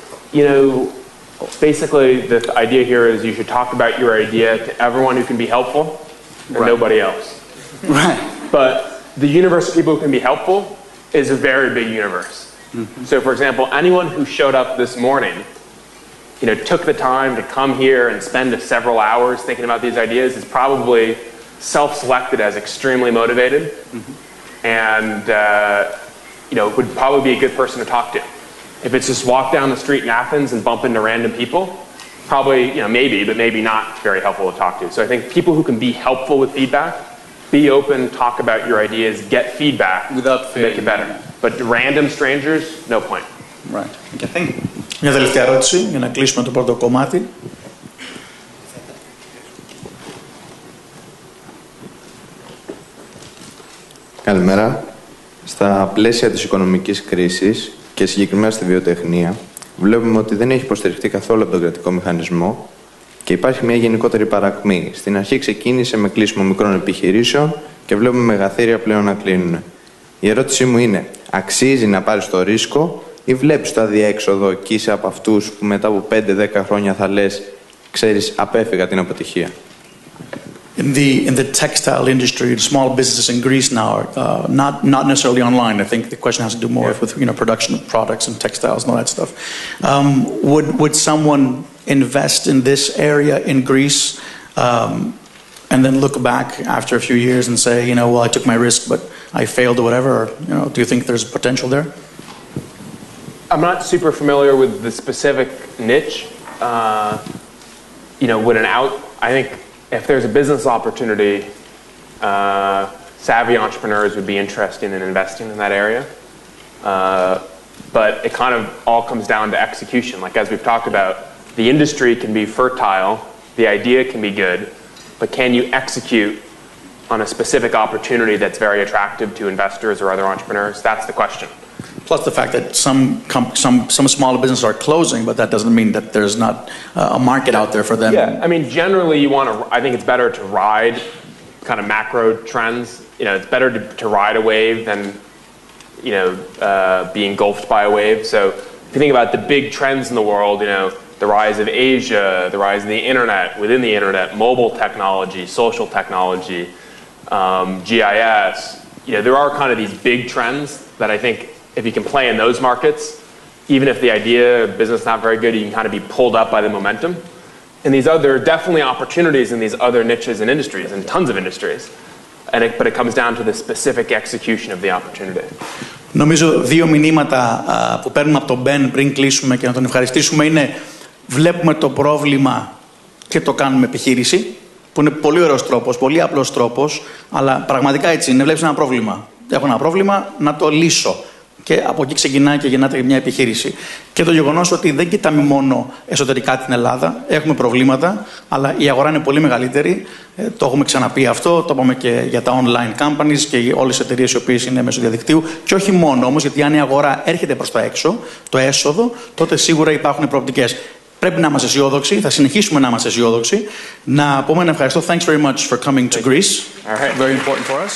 basically the idea here is you should talk about your idea to everyone who can be helpful and nobody else. Right. But the universe of people who can be helpful is a very big universe. Mm-hmm. So, for example, anyone who showed up this morning, took the time to come here and spend several hours thinking about these ideas is probably self-selected as extremely motivated, and would probably be a good person to talk to. If it's just walk down the street in Athens and bump into random people, probably, maybe, but maybe not very helpful to talk to. So I think people who can be helpful with feedback, be open, talk about your ideas, get feedback, without make it better. But random strangers, no point. Right. Okay, thank you. Μια τελευταία ερώτηση για να κλείσουμε το πρώτο κομμάτι. Καλημέρα. Στα πλαίσια της οικονομικής κρίσης και συγκεκριμένα στη βιοτεχνία, βλέπουμε ότι δεν έχει υποστηριχτεί καθόλου από τον κρατικό μηχανισμό και υπάρχει μια γενικότερη παρακμή. Στην αρχή ξεκίνησε με κλείσιμο μικρών επιχειρήσεων και βλέπουμε μεγαθύρια πλέον να κλείνουν. Η ερώτησή μου είναι, αξίζει να πάρεις το ρίσκο ή βλέπεις το αδιέξοδο και είσαι από αυτούς που μετά από 5-10 χρόνια θα λες, ξέρεις, απέφυγα την αποτυχία? In the textile industry, the small businesses in Greece now are not necessarily online. I think the question has to do more with production of products and textiles and all that stuff. Would someone invest in this area in Greece and then look back after a few years and say, well, I took my risk, but I failed or whatever? Or, do you think there's potential there? I'm not super familiar with the specific niche. I think if there's a business opportunity, savvy entrepreneurs would be interested in investing in that area. But it kind of all comes down to execution. Like as we've talked about, the industry can be fertile, the idea can be good, but can you execute on a specific opportunity that's very attractive to investors or other entrepreneurs? That's the question. Plus the fact that some smaller businesses are closing, but that doesn't mean that there's not a market out there for them. Yeah, I mean, generally I think it's better to ride kind of macro trends. You know, it's better to ride a wave than, you know, be engulfed by a wave. So if you think about the big trends in the world, you know, the rise of Asia, the rise of the internet, within the internet, mobile technology, social technology, GIS, you know, there are kind of these big trends that I think if you can play in those markets, even if the idea of business is not very good, you can kind of be pulled up by the momentum. And there are definitely opportunities in these other niches and industries, and tons of industries. But it comes down to the specific execution of the opportunity. Νομίζω δύο μηνύματα που παίρνουμε από τον Μπεν πριν κλείσουμε και να τον ευχαριστήσουμε είναι βλέπουμε το πρόβλημα και το κάνουμε επιχείρηση, που είναι πολύ ωραίος τρόπος, πολύ απλός τρόπος, αλλά πραγματικά έτσι είναι. Βλέπεις ένα πρόβλημα. Έχω ένα πρόβλημα, να το λύσω. Και από εκεί ξεκινάει και γεννάται μια επιχείρηση. Και το γεγονός ότι δεν κοιτάμε μόνο εσωτερικά την Ελλάδα, έχουμε προβλήματα, αλλά η αγορά είναι πολύ μεγαλύτερη. Το έχουμε ξαναπεί αυτό, το είπαμε και για τα online companies και όλες τις εταιρείες οι οποίες είναι μέσω διαδικτύου. Και όχι μόνο όμως, γιατί αν η αγορά έρχεται προς τα έξω, το έσοδο, τότε σίγουρα υπάρχουν προοπτικές. Πρέπει να είμαστε αισιόδοξοι, θα συνεχίσουμε να είμαστε αισιόδοξοι. Να πούμε να ευχαριστώ. Thanks very much for coming to Greece. All right. Very important for us.